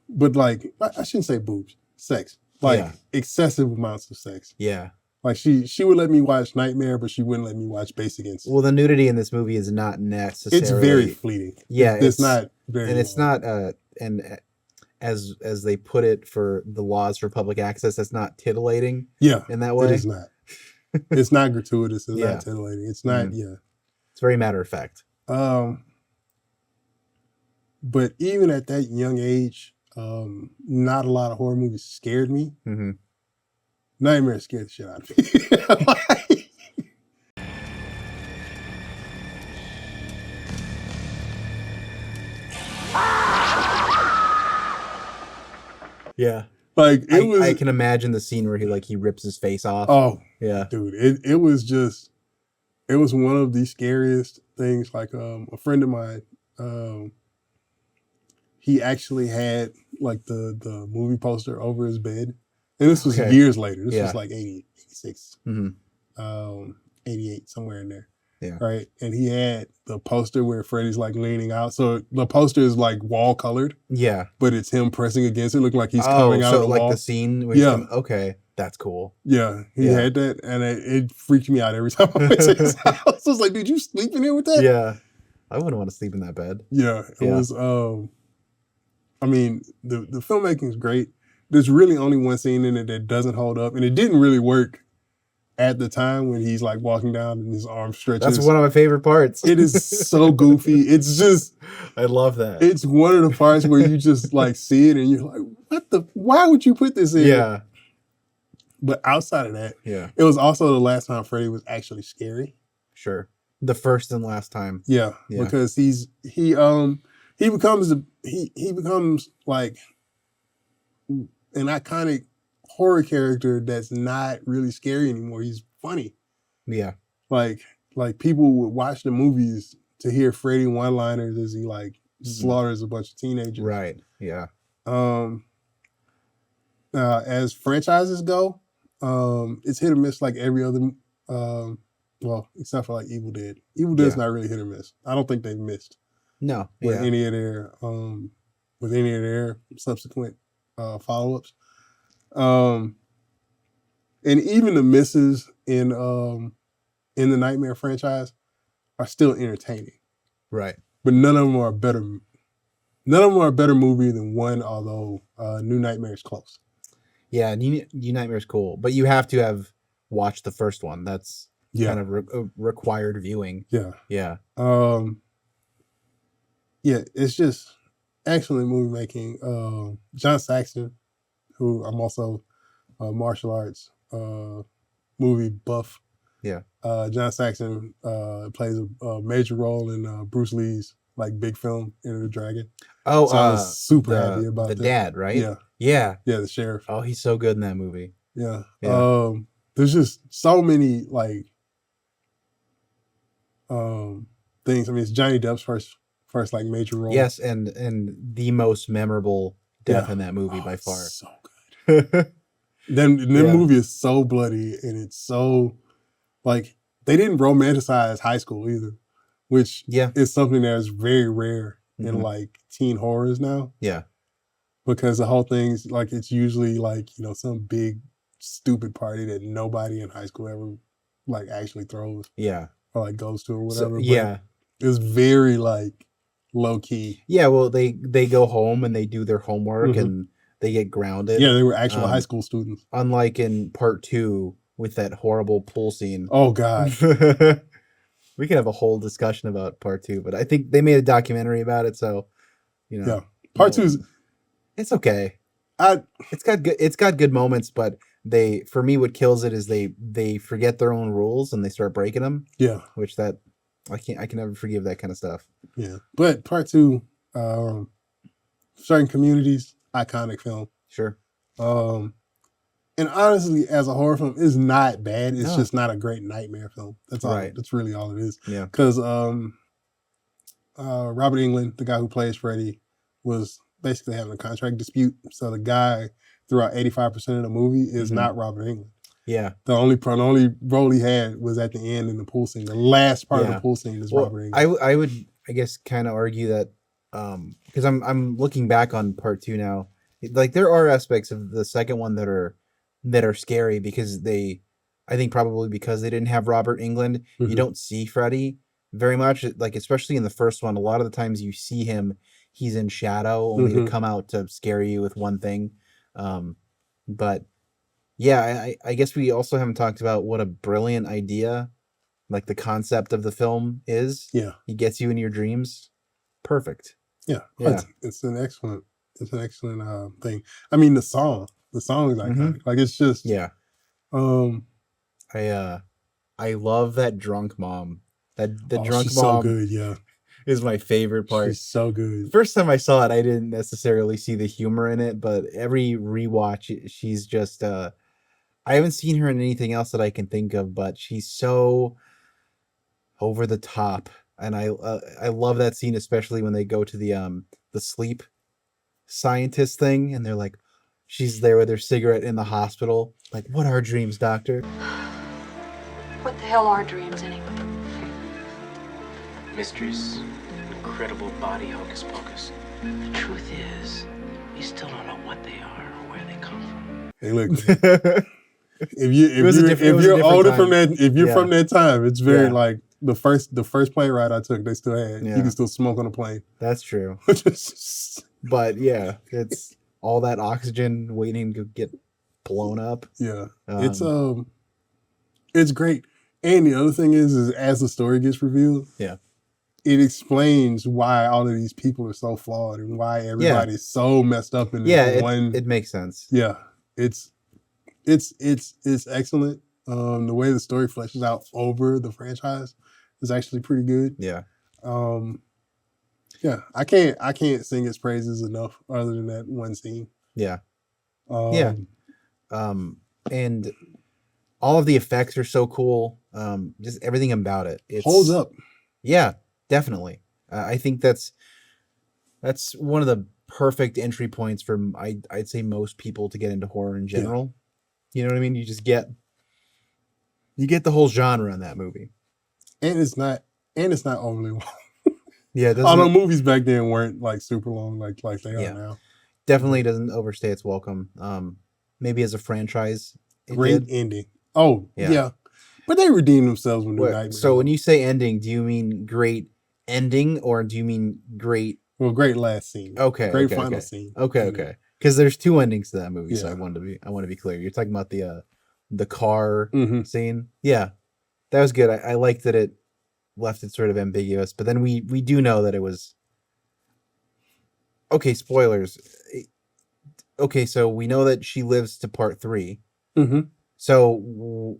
But like, I shouldn't say boobs, sex, like excessive amounts of sex. Yeah. Like she would let me watch Nightmare, but she wouldn't let me watch Basic Instinct. Well, the nudity in this movie is not necessarily. It's very fleeting. Yeah, it's not very. And it's not. And as they put it for the laws for public access, that's not titillating. Yeah, in that way, it is not. It's not gratuitous. It's not titillating. It's not. Mm-hmm. Yeah, it's very matter of fact. But even at that young age, not a lot of horror movies scared me. Mm-hmm. Nightmare scared the shit out of me. Yeah. Like I can imagine the scene where he rips his face off. Oh yeah, dude, it was one of the scariest things. Like a friend of mine, he actually had like the movie poster over his bed, and this was years later. This was like 80, 86, 88, somewhere in there. Yeah. Right. And he had the poster where Freddy's like leaning out. So the poster is like wall colored. Yeah. But it's him pressing against it, looking like he's coming out of the like wall. The scene. Okay. That's cool. Yeah. He had that. And it freaked me out every time I went to his house. I was like, dude, you sleep in here with that? Yeah. I wouldn't want to sleep in that bed. Yeah. It was, I mean, the filmmaking is great. There's really only one scene in it that doesn't hold up. And it didn't really work at the time when he's like walking down and his arm stretches. That's one of my favorite parts. It is so goofy. It's just, I love that. It's one of the parts where you just like see it and you're like, why would you put this in? Yeah. But outside of that, it was also the last time Freddy was actually scary. Sure. The first and last time. Yeah. Because he becomes like an iconic horror character that's not really scary anymore. He's funny. Yeah. Like people would watch the movies to hear Freddy one-liners as he like slaughters a bunch of teenagers. Right. Yeah. As franchises go, it's hit or miss like every other well, except for like Evil Dead. Evil Dead's not really hit or miss. I don't think they've missed. No. With any of their subsequent follow-ups. And even the misses in the Nightmare franchise are still entertaining. Right. But none of them are a better movie than one, although New Nightmare is close. Yeah, New Nightmare is cool, but you have to have watched the first one. That's kind of required viewing. Yeah. Yeah. Yeah, it's just excellent movie making. John Saxon, who I'm also a martial arts movie buff. Yeah. John Saxon plays a major role in Bruce Lee's like big film, Enter the Dragon. Oh, so I was super happy about the that. dad, right? Yeah. Yeah. Yeah, the sheriff. Oh, he's so good in that movie. Yeah. There's just so many like things. I mean, it's Johnny Depp's first like major role. Yes, and the most memorable death in that movie by far. So good. Then movie is so bloody, and it's so like they didn't romanticize high school either, which is something that is very rare in like teen horrors now. Yeah. Because the whole thing's like it's usually like, you know, some big stupid party that nobody in high school ever like actually throws. Yeah. Or like goes to or whatever. So, it was very like low key. Yeah, well they go home and they do their homework and they get grounded. Yeah, they were actual high school students. Unlike in part 2 with that horrible pool scene. Oh God. We could have a whole discussion about part 2, but I think they made a documentary about it, so you know. Yeah. Part 2 is it's okay. It's got good moments, but for me what kills it is they forget their own rules and they start breaking them. Yeah. Which that I can never forgive that kind of stuff. Yeah, but part two, certain communities, iconic film. Sure. And honestly, as a horror film, it's not bad. It's No. just not a great nightmare film. That's all. Right. That's really all it is. Yeah. Because Robert Englund, the guy who plays Freddy, was basically having a contract dispute. So the guy throughout 85% of the movie is not Robert Englund. Yeah. The only role he had was at the end in the pool scene. The last part of the pool scene is Robert Englund. I would, I guess, kind of argue that because I'm looking back on part two now, like there are aspects of the second one that are scary because I think probably because they didn't have Robert Englund, you don't see Freddy very much. Like especially in the first one, a lot of the times you see him, he's in shadow only to come out to scare you with one thing. But yeah, I guess we also haven't talked about what a brilliant idea, like the concept of the film is. Yeah, he gets you in your dreams. Perfect. Yeah. It's an excellent thing. I mean, the song is iconic. Like it's just I love that drunk mom. The drunk she's mom so good. Yeah, is my favorite part. She's so good. The first time I saw it, I didn't necessarily see the humor in it, but every rewatch, she's just I haven't seen her in anything else that I can think of, but she's so over the top, and I love that scene, especially when they go to the sleep scientist thing, and they're like, she's there with her cigarette in the hospital, like, what are dreams, doctor? What the hell are dreams anyway? Mysteries, incredible body hocus pocus. The truth is, we still don't know what they are or where they come from. Hey, look. If you're older from that, if you're from that time, it's very like the first plane ride I took, they still had. You can still smoke on a plane. That's true. But yeah, it's all that oxygen waiting to get blown up. Yeah, it's great. And the other thing is as the story gets revealed, it explains why all of these people are so flawed and why everybody's so messed up in this one. It makes sense. Yeah, it's excellent. The way the story fleshes out over the franchise is actually pretty good. Yeah. Yeah, I can't sing its praises enough other than that one scene. Yeah. And all of the effects are so cool. Just everything about it. It holds up. Yeah, definitely. I think that's one of the perfect entry points for I'd say most people to get into horror in general. You know what I mean? You just get the whole genre in that movie. And it's not overly long. Yeah, although movies back then weren't like super long like they are now. Definitely doesn't overstay its welcome. Maybe as a franchise, great ending. Oh yeah, but they redeemed themselves with New Nightmare. So when you say ending, do you mean great ending or do you mean great? Well, great last scene. Okay, great final scene. Okay. Because there's two endings to that movie, so I want to be clear. You're talking about the car scene. Yeah, that was good. I liked that it left it sort of ambiguous, but then we do know that it was okay. Spoilers. Okay, so we know that she lives to part 3. So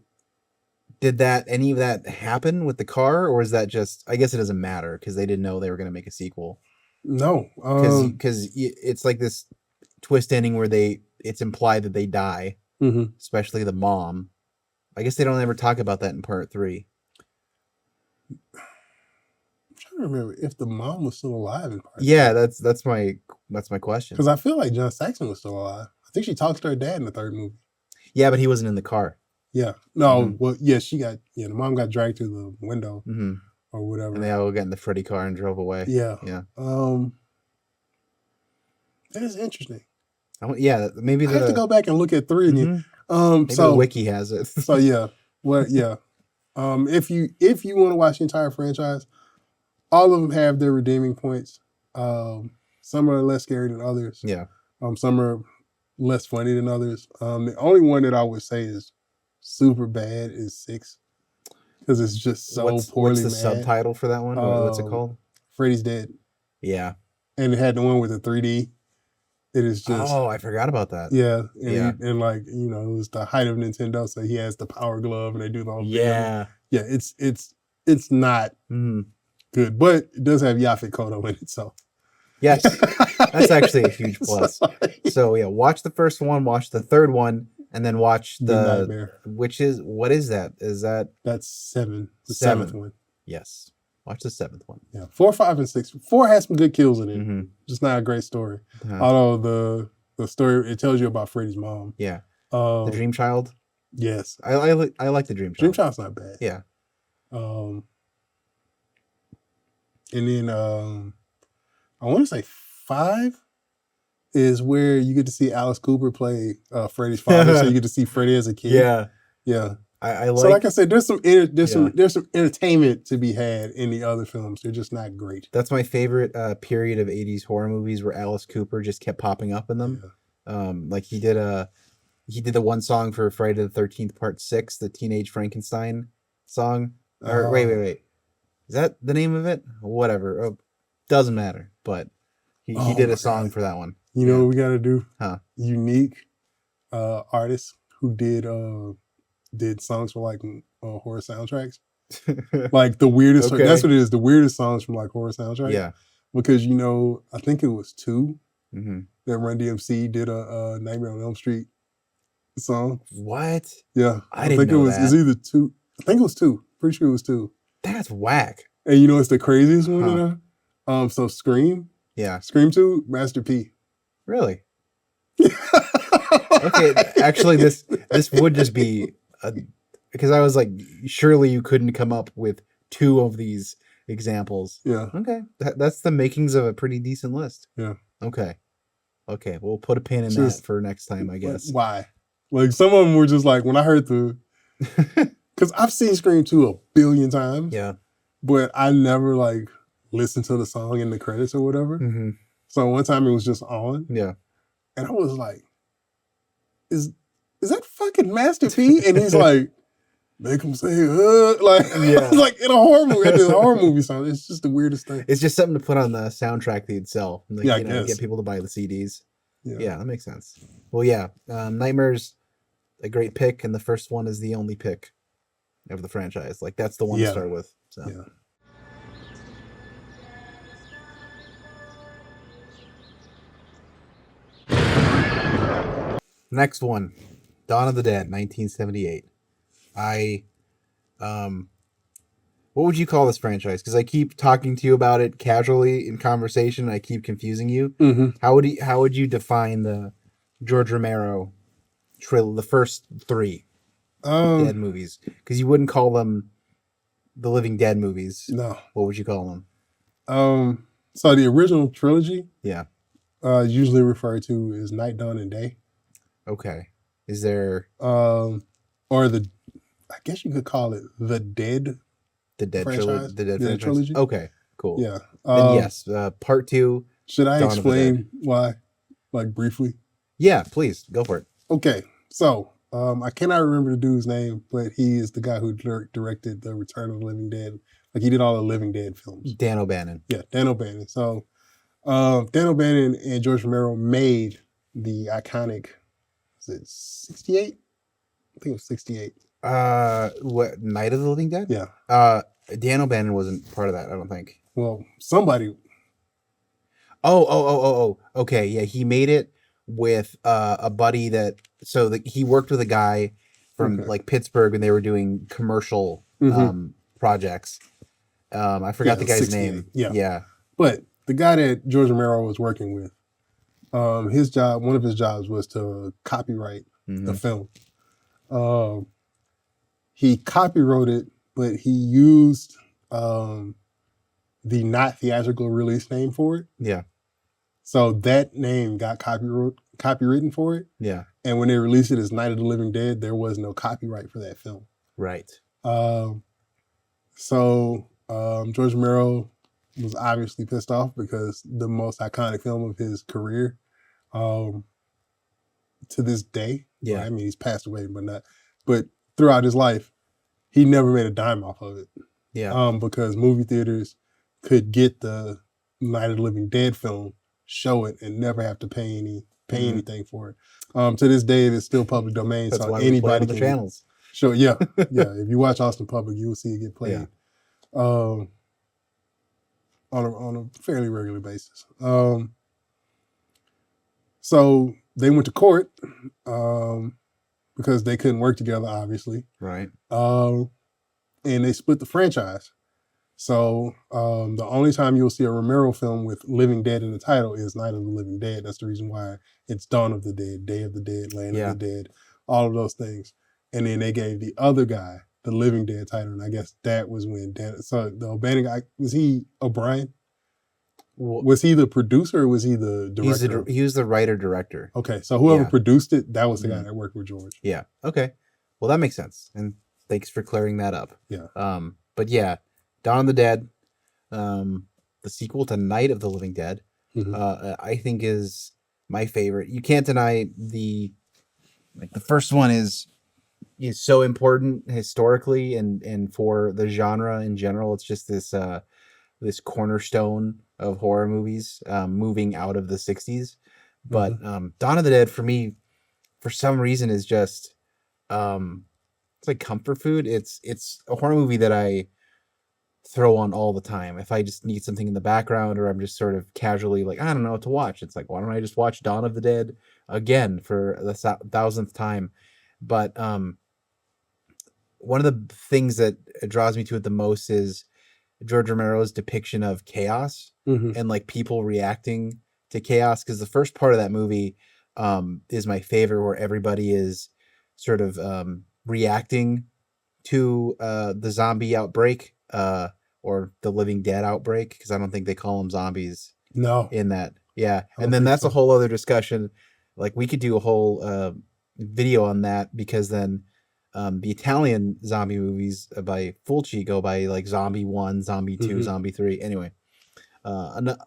did any of that happen with the car, or is that just? I guess it doesn't matter because they didn't know they were going to make a sequel. No, because it's like this twist ending where it's implied that they die, especially the mom. I guess they don't ever talk about that in part 3. I'm trying to remember if the mom was still alive in part 3. Yeah, that's my question. Because I feel like John Saxon was still alive. I think she talks to her dad in the third movie. Yeah, but he wasn't in the car. Yeah. No, well, yeah, the mom got dragged through the window or whatever. And they all got in the Freddy car and drove away. Yeah. Yeah. That is interesting. Maybe I have to go back and look at 3 again. Maybe the wiki has it. So yeah. Well, yeah. If you want to watch the entire franchise, all of them have their redeeming points. Some are less scary than others. Yeah. Some are less funny than others. The only one that I would say is super bad is 6 because it's just so poorly What's the subtitle for that one? What's it called? Freddy's Dead. Yeah. And it had the one with the 3D. It is just. Oh, I forgot about that. Yeah. And like, it was the height of Nintendo, so he has the power glove and they do the whole thing. Yeah. Yeah, it's it's not Mm. good, but it does have Yaphet Kotto in it, so Yes, that's actually a huge plus. So, So yeah, watch the first one, watch the third one, and then watch The the Nightmare. what is that? Is that That's 7. The Seven. 7th one. yes? Watch the seventh one. Yeah, 4, 5, and 6. 4 has some good kills in it. Mm-hmm. Just not a great story. Uh, Although the story, it tells you about Freddy's mom. yeah, the Dream Child. Yes, I like the Dream Child. Dream Child's not bad. Yeah. And then I want to say 5 is where you get to see Alice Cooper play Freddy's father, so you get to see Freddy as a kid. Yeah. I like. So like I said, there's some Yeah. some entertainment to be had in the other films. They're just not great. That's my favorite period of '80s horror movies, where Alice Cooper just kept popping up in them. Yeah. Like he did the one song for Friday the 13th Part 6, the Teenage Frankenstein song. Or wait, is that the name of it? Whatever. Oh, doesn't matter. But he did a song for that one. You know what we got to do? Huh? Unique artists who did songs for like horror soundtracks. Like the weirdest. Okay. That's what it is. The weirdest songs from like horror soundtracks. Yeah. Because I think it was 2 Mm-hmm. that Run DMC did a Nightmare on Elm Street song. What? Yeah, I didn't think know it was. that. It's either 2. I think it was 2. Pretty sure it was 2. That's whack. And you know it's the craziest one. So Scream. Yeah. Scream 2, Master P. Really? Okay. Actually, this would just be because I was like, surely you couldn't come up with 2 of these examples. Yeah. Okay. That's the makings of a pretty decent list. Yeah. Okay. We'll put a pin in that for next time, I guess. Why? Like some of them were just like when I heard because I've seen Scream 2 a billion times. Yeah. But I never like listened to the song in the credits or whatever. Mm-hmm. So one time it was just on. Yeah. And I was like, is that fucking Master P? And he's like, make him say, like, Yeah. like in a horror movie, this horror movie song. It's just the weirdest thing. It's just something to put on the soundtrack that you'd sell. Like, Yeah, I guess. Get people to buy the CDs. Yeah. Yeah, that makes sense. Well, yeah, Nightmare's a great pick, and the first one is the only pick of the franchise. Like, that's the one to Yeah. start with. So. Yeah. Next one, Dawn of the Dead, 1978. What would you call this franchise? Because I keep talking to you about it casually in conversation, and I keep confusing you. Mm-hmm. How would you define the George Romero the first 3 Dead movies? Because you wouldn't call them the Living Dead movies. No. What would you call them? So the original trilogy, Yeah. usually referred to as Night, Dawn, and Day. Okay. Is there Or I guess you could call it the Dead. the Dead franchise? trilogy? The Dead Yeah, franchise? trilogy. Okay. Cool. Yeah. Then yes, part 2. Should I Dawn of the explain why, like briefly? Yeah, please go for it. Okay, so I cannot remember the dude's name, but he is the guy who directed the Return of the Living Dead. Like he did all the Living Dead films. Dan O'Bannon. Yeah, Dan O'Bannon. So Dan O'Bannon and George Romero made the iconic, is it 68? I think it was 68. What, Night of the Living Dead? Yeah. Dan O'Bannon wasn't part of that, I don't think. Well, somebody. Oh. Okay, yeah, he made it with a buddy he worked with a guy from like Pittsburgh, and they were doing commercial projects. I forgot the guy's name. Yeah. But the guy that George Romero was working with, one of his jobs was to copyright the film. He copywrote it, but he used the not theatrical release name for it. Yeah. So that name got copywritten for it. Yeah. And when they released it as Night of the Living Dead, there was no copyright for that film. Right. So George Romero was obviously pissed off because the most iconic film of his career, to this day, Yeah. I mean, he's passed away, but throughout his life, he never made a dime off of it. Yeah. Because movie theaters could get the Night of the Living Dead film, show it, and never have to pay anything for it. To this day, it's still public domain, That's so why we play anybody on the can channels. show. Yeah. If you watch Austin Public, you will see it get played. on a fairly regular basis. So they went to court because they couldn't work together, obviously, Right. and they split the franchise. So the only time you'll see a Romero film with Living Dead in the title is Night of the Living Dead. That's the reason why it's Dawn of the Dead, Day of the Dead, Land Yeah. of the Dead, all of those things. And then they gave the other guy the Living Dead title, and I guess that was when so the O'Bannon guy, was he O'Brien? Well, Was he the producer or was he the director? he was the writer director. Okay, so whoever Yeah. produced it, that was the guy Mhm. that worked with George. Yeah. Okay. Well, that makes sense, and thanks for clearing that up. Yeah. But yeah, Dawn of the Dead, the sequel to Night of the Living Dead, Mhm. I think is my favorite. You can't deny the first one is so important historically and for the genre in general. It's just this cornerstone of horror movies, moving out of the 60s. But Dawn of the Dead for me, for some reason, is just it's like comfort food. It's a horror movie that I throw on all the time. If I just need something in the background or I'm just sort of casually like, I don't know what to watch. It's like, why don't I just watch Dawn of the Dead again for the thousandth time? But one of the things that draws me to it the most is George Romero's depiction of chaos and like people reacting to chaos. Because the first part of that movie is my favorite, where everybody is sort of reacting to the zombie outbreak or the Living Dead outbreak, because I don't think they call them zombies No. in that. Yeah. I don't And then think that's a so. whole other discussion. Like we could do a whole video on that, because then the Italian zombie movies by Fulci go by like Zombie 1, Zombie 2, Zombie 3. Anyway,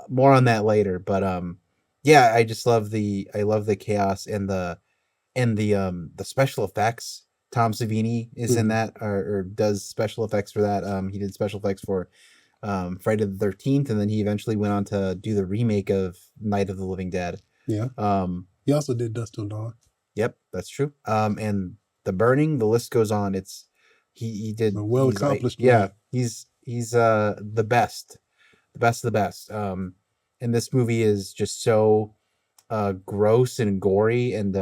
more on that later. But yeah, I just love the chaos and the special effects. Tom Savini is in that, or does special effects for that. He did special effects for Friday the 13th, and then he eventually went on to do the remake of Night of the Living Dead. Yeah. He also did Dust Till Dawn. Yep, that's true. And The Burning, the list goes on. It's he did A well accomplished man. yeah, he's the best. The best of the best. And this movie is just so gross and gory, and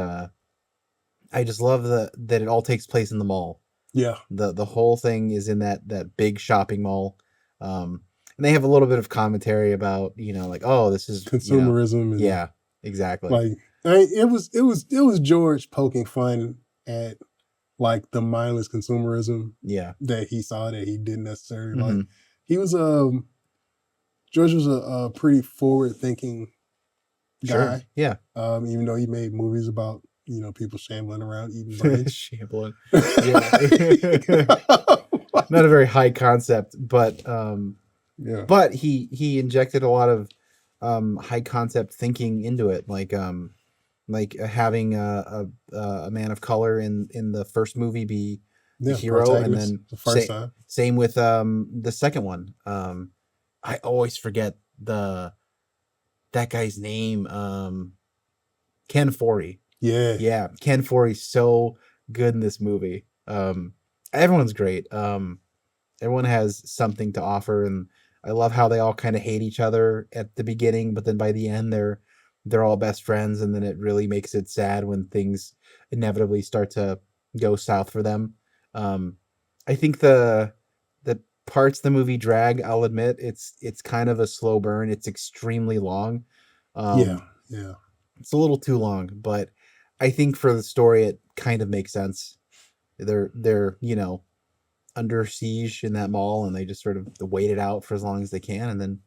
I just love that it all takes place in the mall. Yeah. The whole thing is in that big shopping mall. And they have a little bit of commentary about, like, oh, this is Consumerism. And yeah, exactly. Like it was George poking fun at like the mindless consumerism Yeah. that he saw that he didn't necessarily like. He was George was a pretty forward thinking guy. Sure. Yeah. Even though he made movies about people shambling around eating brains. Shambling. Yeah. Not a very high concept, but yeah. but he injected a lot of high concept thinking into it, like having a man of color in the first movie be the hero, and then the first time. Same with the second one. I always forget that guy's name. Ken Foree. Yeah, Ken Foree's so good in this movie. Everyone's great. Everyone has something to offer, and I love how they all kind of hate each other at the beginning, but then by the end they're all best friends, and then it really makes it sad when things inevitably start to go south for them. I think the parts of the movie drag, I'll admit, it's kind of a slow burn. It's extremely long. Yeah. It's a little too long, but I think for the story it kind of makes sense. They're under siege in that mall, and they just sort of wait it out for as long as they can, and then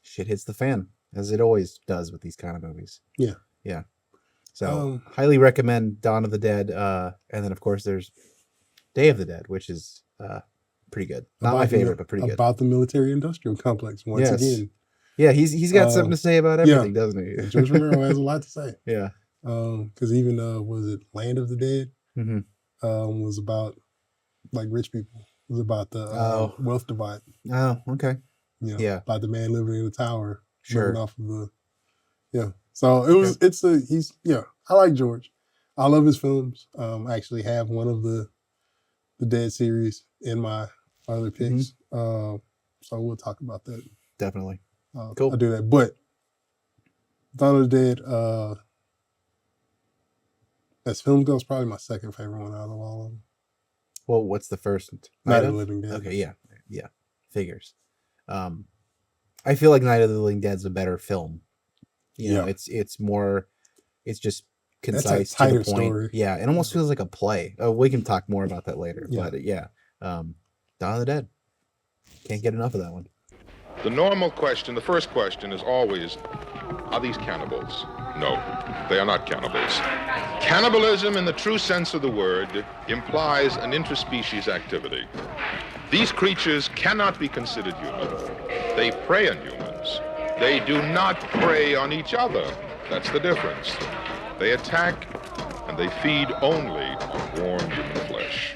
shit hits the fan, as it always does with these kind of movies. Yeah. So highly recommend Dawn of the Dead, and then of course there's Day of the Dead, which is pretty good. Not my favorite, but pretty good. About the military-industrial complex once again. Yeah, he's got something to say about everything, doesn't he? George Romero has a lot to say. Yeah. Because even was it Land of the Dead? Was about like rich people. It was about the wealth divide. Oh, okay. About the man living in a tower. Sure. Off of So it was. I like George. I love his films. I actually have one of the Dead series in my other picks. So we'll talk about that. Definitely. Cool. I'll do that. But Dawn of the Dead, as film goes, probably my second favorite one out of all of them. Well, what's the first? Night of the Living Dead. Okay, yeah, figures. I feel like Night of the Living Dead's a better film. You know, it's more, it's just concise, to the point. Story. Yeah, it almost feels like a play. We can talk more about that later. Yeah. But yeah, Dawn of the Dead. Can't get enough of that one. The normal question, the first question is always, are these cannibals? No, they are not cannibals. Cannibalism, in the true sense of the word, implies an interspecies activity. These creatures cannot be considered human. They prey on humans. They do not prey on each other. That's the difference. They attack and they feed only on warm human flesh.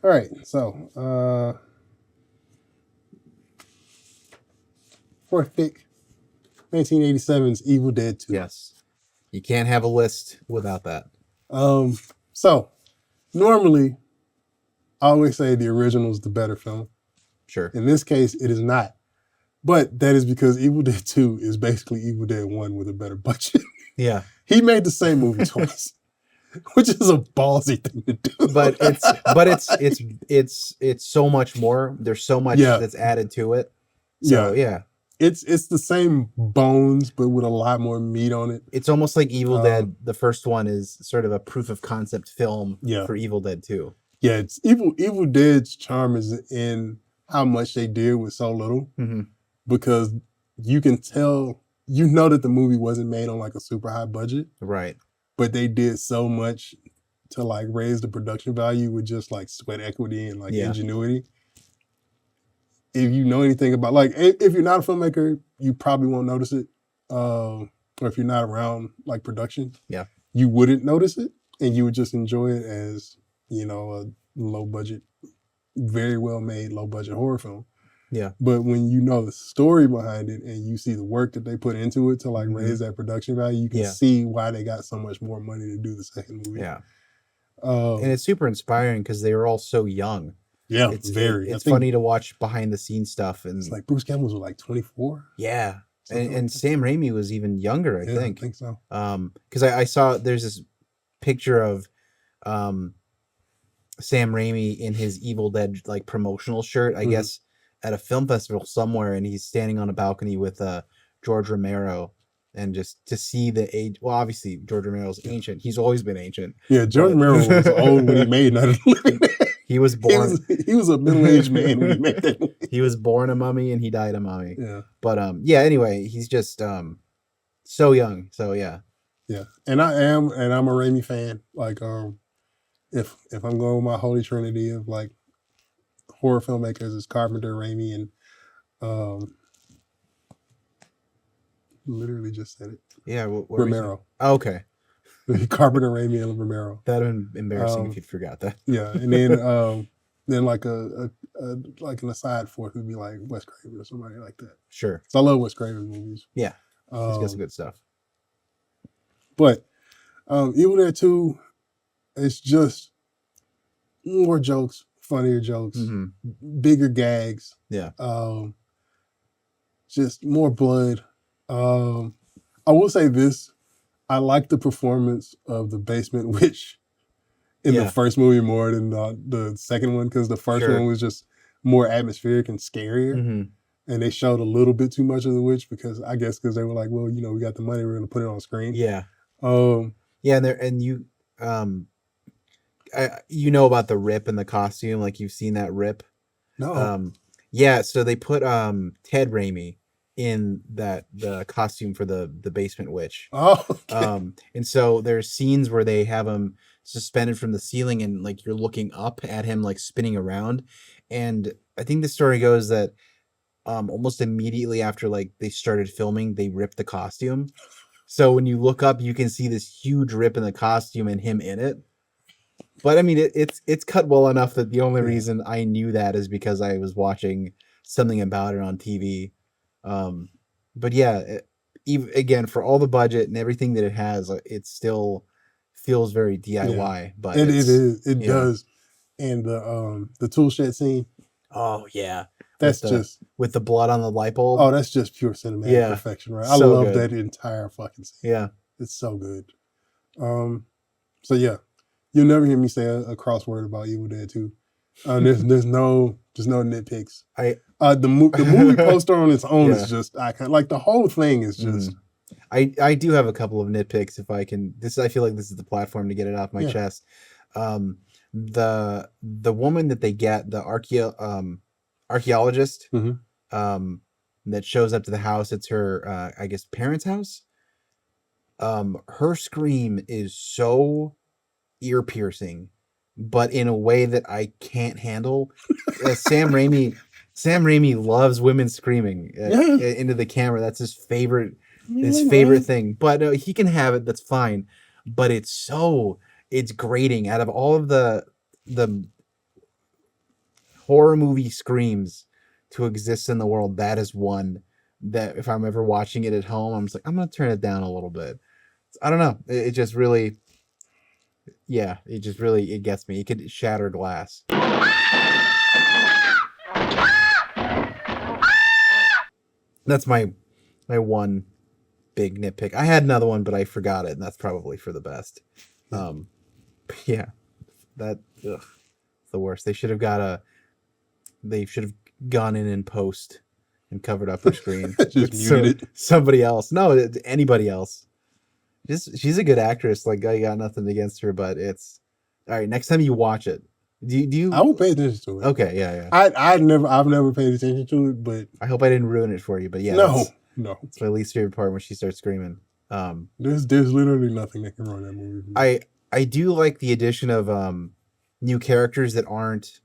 All right, so fourth pick, 1987's Evil Dead 2. Yes. You can't have a list without that. So normally I always say the original is the better film. Sure. In this case, it is not. But that is because Evil Dead 2 is basically Evil Dead 1 with a better budget. Yeah. He made the same movie twice, which is a ballsy thing to do. But it's so much more. There's so much that's added to it. So yeah. It's the same bones, but with a lot more meat on it. It's almost like Evil Dead. The first one is sort of a proof of concept film for Evil Dead 2. Yeah, it's Evil Dead's charm is in how much they did with so little. Mm-hmm. Because you can tell, you know that the movie wasn't made on like a super high budget. Right. But they did so much to like raise the production value with just like sweat equity and like ingenuity. If you know anything about, like, if you're not a filmmaker, you probably won't notice it. Or if you're not around like production, you wouldn't notice it, and you would just enjoy it as, you know, a low budget, very well made, low budget horror film. Yeah. But when you know the story behind it and you see the work that they put into it to like raise that production value, you can see why they got so much more money to do the second movie. Yeah. And it's super inspiring because they were all so young. Yeah, it's funny to watch behind the scenes stuff. And it's like Bruce Campbell was like 24. Yeah. And Sam Raimi was even younger, I think. I think so. Because I saw there's this picture of Sam Raimi in his Evil Dead like promotional shirt, I guess, at a film festival somewhere, and he's standing on a balcony with George Romero, and just to see the age. Well, obviously George Romero's ancient. He's always been ancient. Yeah, George Romero was old when he made Night of the Living Dead. He was born. He was a middle-aged man when he made that movie. He was born a mummy and he died a mummy. Yeah. But anyway, he's just so young. So yeah. Yeah. And I'm a Raimi fan. Like if I'm going with my holy trinity of like horror filmmakers, it's Carpenter, Raimi, and literally just said it. Yeah, what Romero. Oh, okay. Carpenter, Raimi, and Romero. That'd have been embarrassing if you forgot that. Yeah, and then like like an aside fourth would be like Wes Craven or somebody like that. Sure. So I love Wes Craven movies. Yeah, he's got some good stuff. But Evil Dead 2, it's just more jokes, funnier jokes, bigger gags. Yeah. Just more blood. I will say this. I like the performance of the basement witch in the first movie more than the second one, because the first one was just more atmospheric and scarier. And they showed a little bit too much of the witch because they were like, well, you know, we got the money, we're going to put it on screen. Yeah. You know about the rip in the costume, like you've seen that rip. No. So they put Ted Raimi in the costume for the basement witch. Oh, okay. And so there's scenes where they have him suspended from the ceiling and like you're looking up at him like spinning around. And I think the story goes that almost immediately after like they started filming, they ripped the costume. So when you look up, you can see this huge rip in the costume and him in it. But I mean, it's cut well enough that the only reason I knew that is because I was watching something about it on TV. But yeah, again, for all the budget and everything that it has, it still feels very DIY. But it does. And the tool shed scene. Oh yeah, That's with the just with the blood on the light bulb. oh, that's just pure cinematic Yeah. perfection, right? I So love good. that entire fucking scene. Yeah. It's so good. So yeah, you'll never hear me say a crossword about Evil Dead 2. There's no nitpicks. The movie poster on its own is just iconic. Like the whole thing is just. I do have a couple of nitpicks if I can. I feel like this is the platform to get it off my chest. The woman that they get, the archaeologist, that shows up to the house. It's her, I guess, parents' house. Her scream is so ear piercing, but in a way that I can't handle. Sam Raimi loves women screaming into the camera. That's his favorite thing. But he can have it. That's fine. But it's grating. Out of all of the horror movie screams to exist in the world, that is one that if I'm ever watching it at home, I'm just like, I'm gonna turn it down a little bit. I don't know. It just really, it gets me. It could shatter glass. That's my one big nitpick. I had another one, but I forgot it, and that's probably for the best. It's the worst. They should have gone in post and covered up her screen. Just muted it. Somebody else. No, anybody else. She's a good actress. Like, I got nothing against her, but it's all right. Next time you watch it, do you? I will pay attention to it. Okay, yeah. I've never paid attention to it, but I hope I didn't ruin it for you. But yeah, no. It's my least favorite part when she starts screaming. There's literally nothing that can ruin that movie. I do like the addition of new characters that aren't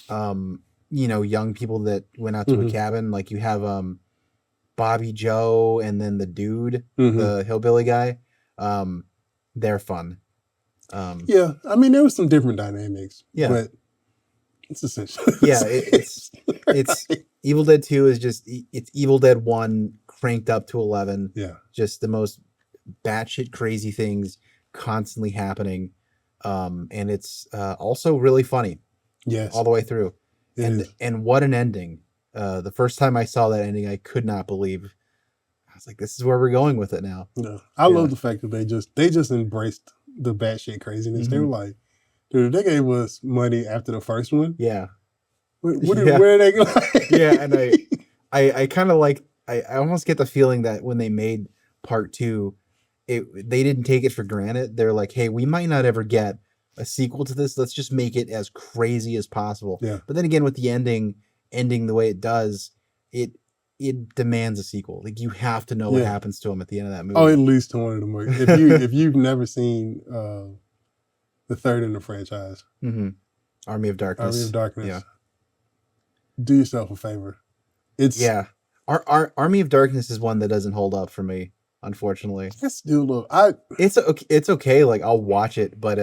young people that went out to a cabin. Like you have Bobby Joe and then the dude, the hillbilly guy. They're fun. I mean there was some different dynamics. Yeah, but it's essentially it's Evil Dead 2 is just it's Evil Dead 1 cranked up to 11. Yeah, just the most batshit crazy things constantly happening, and it's also really funny. Yes, all the way through. And what an ending! The first time I saw that ending, I could not believe. I was like, "This is where we're going with it now." No, I love the fact that they just embraced the batshit craziness. They were like, "Dude, they gave us money after the first one." Yeah. Where are they going? Yeah, and I kind of like. I almost get the feeling that when they made part 2, they didn't take it for granted. They're like, "Hey, we might not ever get a sequel to this. Let's just make it as crazy as possible." Yeah. But then again, with the ending the way it does, it demands a sequel. Like you have to know what happens to him at the end of that movie. Oh, at least to one of them. If you've never seen the third in the franchise, Army of Darkness. Yeah. Do yourself a favor. Our Army of Darkness is one that doesn't hold up for me, unfortunately. I still love. It's okay. Like I'll watch it, but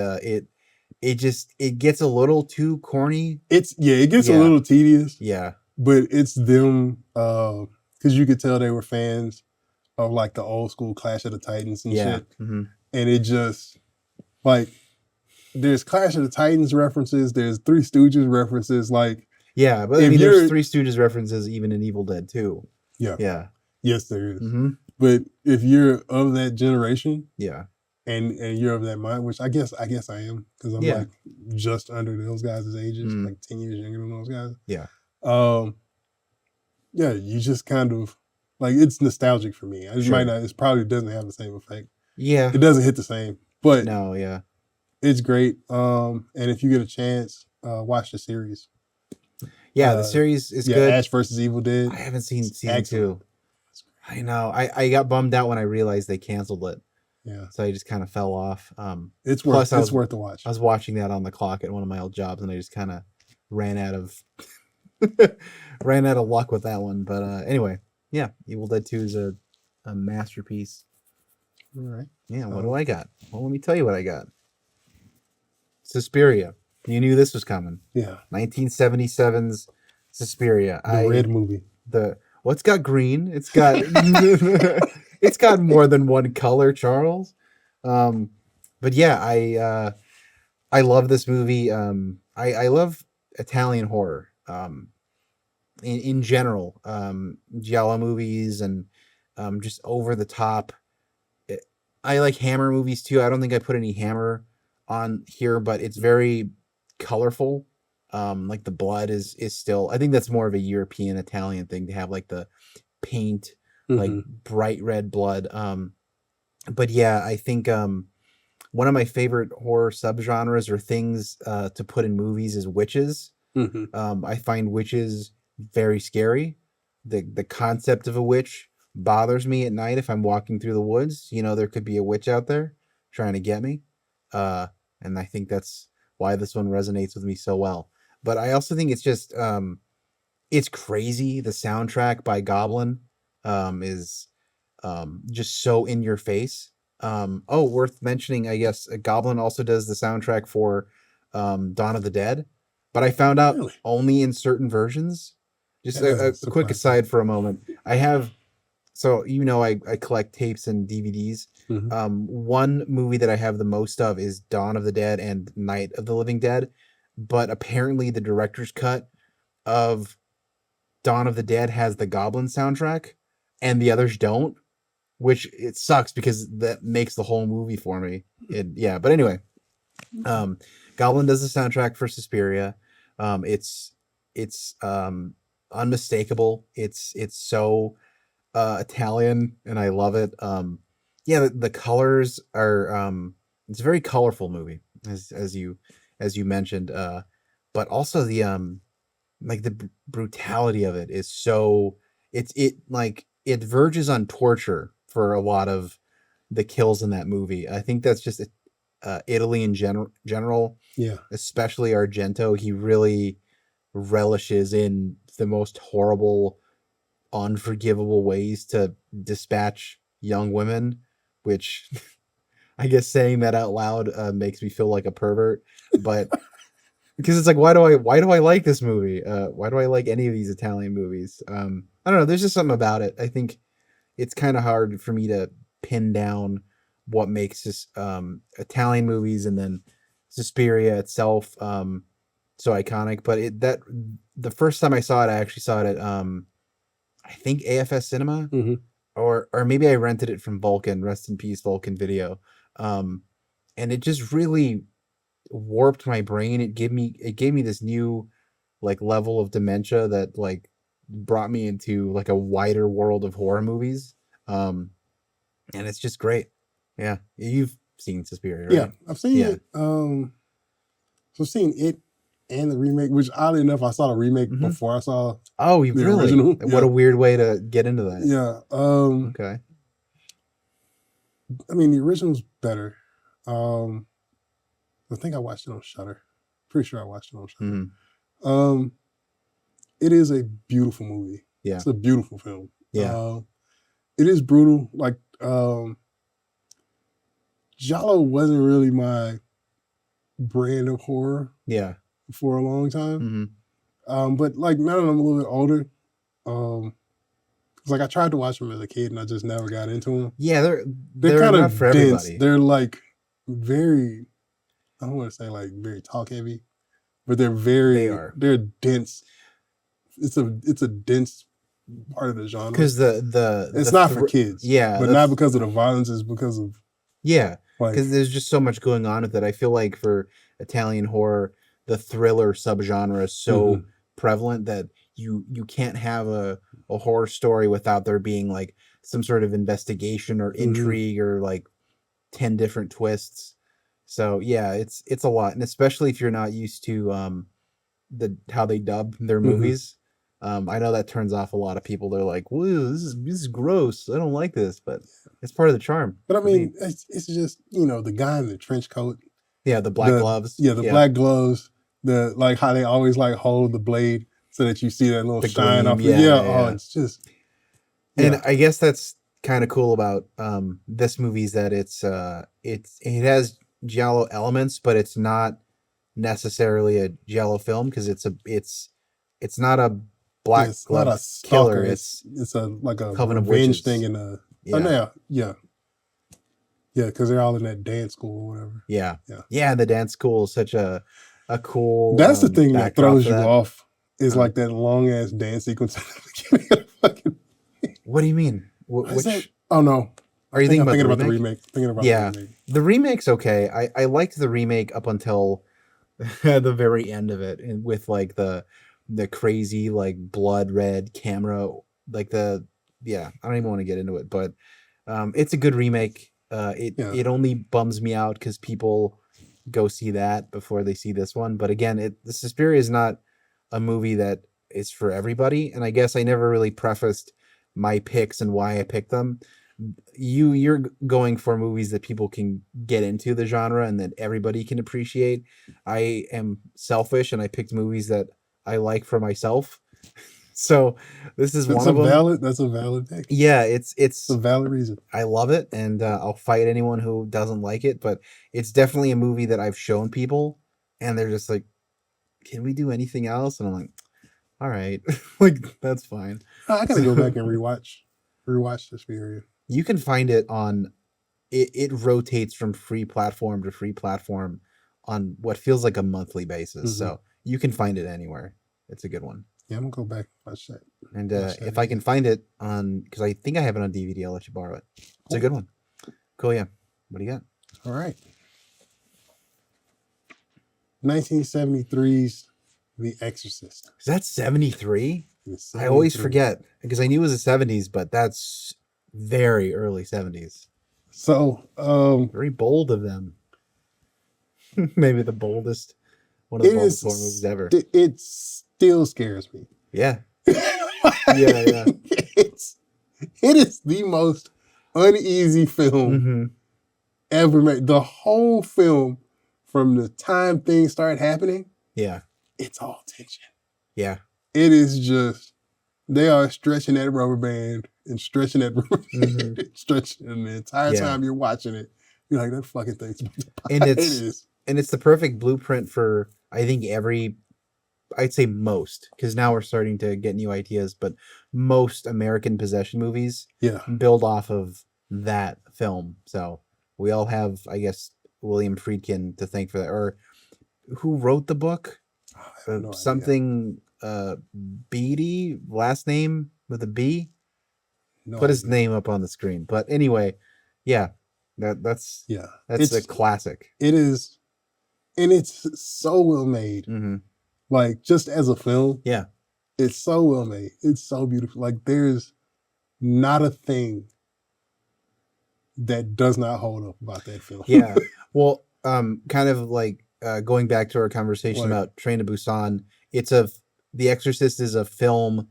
it gets a little too corny. It gets a little tedious. Yeah, but it's them because you could tell they were fans of like the old school Clash of the Titans and shit. And it just like there's Clash of the Titans references. There's Three Stooges references. Like. Yeah, but I mean, there's Three Stooges references even in Evil Dead 2. Yeah. Yes, there is. But if you're of that generation, and you're of that mind, which I guess I am because I'm like just under those guys' ages, like 10 years younger than those guys. Yeah. You just kind of like it's nostalgic for me. It might not. It probably doesn't have the same effect. Yeah, it doesn't hit the same. But no, it's great. And if you get a chance, watch the series. Yeah, the series is good. Ash versus Evil Dead. I haven't seen season 2. I know. I got bummed out when I realized they canceled it. Yeah. So I just kind of fell off. It's worth the watch. I was watching that on the clock at one of my old jobs, and I just kind of ran out of luck with that one. But anyway, Evil Dead 2 is a masterpiece. All right. Yeah. What do I got? Well, let me tell you what I got. Suspiria. You knew this was coming. Yeah. 1977's Suspiria. The red movie. It's got green. It's got it's got more than one color, Charles. But yeah, I love this movie. I love Italian horror. in general, giallo movies and just over the top. I like Hammer movies too. I don't think I put any Hammer on here, but it's very colorful. Like the blood is still. I think that's more of a European Italian thing to have like the paint, like bright red blood. But yeah, I think one of my favorite horror subgenres or things to put in movies is witches. I find witches very scary. The concept of a witch bothers me at night if I'm walking through the woods. You know, there could be a witch out there trying to get me. And I think that's why this one resonates with me so well. But I also think it's just it's crazy. The soundtrack by Goblin is just so in your face. Oh, worth mentioning, I guess Goblin also does the soundtrack for Dawn of the Dead, but I found out Really? only in certain versions. Just That a doesn't quick surprise me. aside for a moment. I have, so you know, I collect tapes and DVDs. One movie that I have the most of is Dawn of the Dead and Night of the Living Dead, but apparently the director's cut of Dawn of the Dead has the Goblin soundtrack and the others don't, which it sucks because that makes the whole movie for me. Yeah, but anyway, Goblin does the soundtrack for Suspiria. It's unmistakable. It's so Italian and I love it. Yeah, the colors are it's a very colorful movie as you mentioned. But also the like the brutality of it is so it like it verges on torture for a lot of the kills in that movie. I think that's just Italy in general, Yeah. especially Argento. He really relishes in the most horrible, unforgivable ways to dispatch young women, which I guess saying that out loud makes me feel like a pervert, but because it's like, why do I like this movie? Why do I like any of these Italian movies? I don't know. There's just something about it. I think it's kind of hard for me to pin down what makes this Italian movies and then Suspiria itself so iconic. But the first time I saw it, I actually saw it at I think AFS Cinema, or maybe I rented it from Vulcan. Rest in peace, Vulcan Video. And it just really warped my brain. It gave me this new like level of dementia that like brought me into like a wider world of horror movies. And it's just great. Yeah. You've seen Suspiria, right? Yeah, I've seen it. So I've seen it and the remake, which oddly enough, I saw the remake before I saw Oh, you the really? original. What a weird way to get into that. Yeah. Okay. I mean, the original's better. I think I watched it on Shudder. Pretty sure I watched it on Shudder. It is a beautiful movie. Yeah. It's a beautiful film. Yeah. It is brutal. Like, Giallo wasn't really my brand of horror. Yeah. For a long time. But like now that I'm a little bit older, it's like I tried to watch them as a kid and I just never got into them. Yeah, they're kind of for dense. everybody. They're like very, I don't want to say like very talk heavy, but they're dense. It's a dense part of the genre. Because it's not for kids. Yeah. But not because of the violence, it's because of because there's just so much going on with it. I feel like for Italian horror, the thriller subgenre is so prevalent that you can't have a horror story without there being like some sort of investigation or intrigue or like 10 different twists. So yeah, it's a lot. And especially if you're not used to how they dub their movies. I know that turns off a lot of people. They're like, "Whoa, this is gross. I don't like this," but it's part of the charm. But I mean, it's just, the guy in the trench coat. Yeah, the black gloves. Yeah, the black gloves. The like how they always like hold the blade so that you see that little shine off. It's just. And I guess that's kind of cool about this movie is that it has giallo elements, but it's not necessarily a giallo film because it's not a black glove killer. It's a Coven of revenge Witches thing in a because they're all in that dance school or whatever. Yeah. The dance school is such a cool. That's the thing that throws you off is like that long ass dance sequence at the beginning of the fucking. What do you mean? What's that? Which Oh no. are you I'm thinking thinking about about the the remake? remake. Thinking about Yeah, the remake. the remake's okay. I liked the remake up until the very end of it, and with like the crazy like blood red camera, like the yeah. I don't even want to get into it, but it's a good remake. It Yeah. it only bums me out because people go see that before they see this one. But again, the Suspiria is not a movie that is for everybody, and I guess I never really prefaced my picks and why I picked them. You're going for movies that people can get into the genre and that everybody can appreciate. I am selfish and I picked movies that I like for myself. So this is one of them. That's a valid pick. Yeah, It's a valid reason. I love it, and I'll fight anyone who doesn't like it. But it's definitely a movie that I've shown people, and they're just like, "Can we do anything else?" And I'm like, "All right, like that's fine." I gotta go back and rewatch Suspiria. You can find it on. It rotates from free platform to free platform on what feels like a monthly basis, so you can find it anywhere. It's a good one. Yeah, I'm gonna go back and watch that. And Watch that if I again. can find it on, because I think I have it on DVD, I'll let you borrow it. It's a good one. Cool, yeah. What do you got? All right. 1973's The Exorcist. Is that 73? It's I always 73. forget because I knew it was the 70s, but that's very early 70s. So, Very bold of them. Maybe the boldest, one of the boldest horror movies ever. It still scares me. Yeah. Yeah. It is the most uneasy film Mm-hmm. ever made. The whole film, from the time things start happening, Yeah. it's all tension. Yeah. It is just, they are stretching that rubber band and stretching that rubber band and stretching it. And the entire Yeah. time you're watching it, you're like, that fucking thing's about to pop. And It is. it's the perfect blueprint for, I think, I'd say most, because now we're starting to get new ideas, but most American possession movies Yeah. build off of that film. So we all have, I guess, William Friedkin to thank for that. Or who wrote the book? I have no idea. Something Beatty, last name with a B. No Put his idea. name up on the screen. But anyway, yeah, that's Yeah. a classic. It is, and it's so well made. Mm-hmm. Like, just as a film, Yeah. it's so well made. It's so beautiful. Like, there's not a thing that does not hold up about that film. Yeah. Well, kind of like going back to our conversation What? about Train to Busan, The Exorcist is a film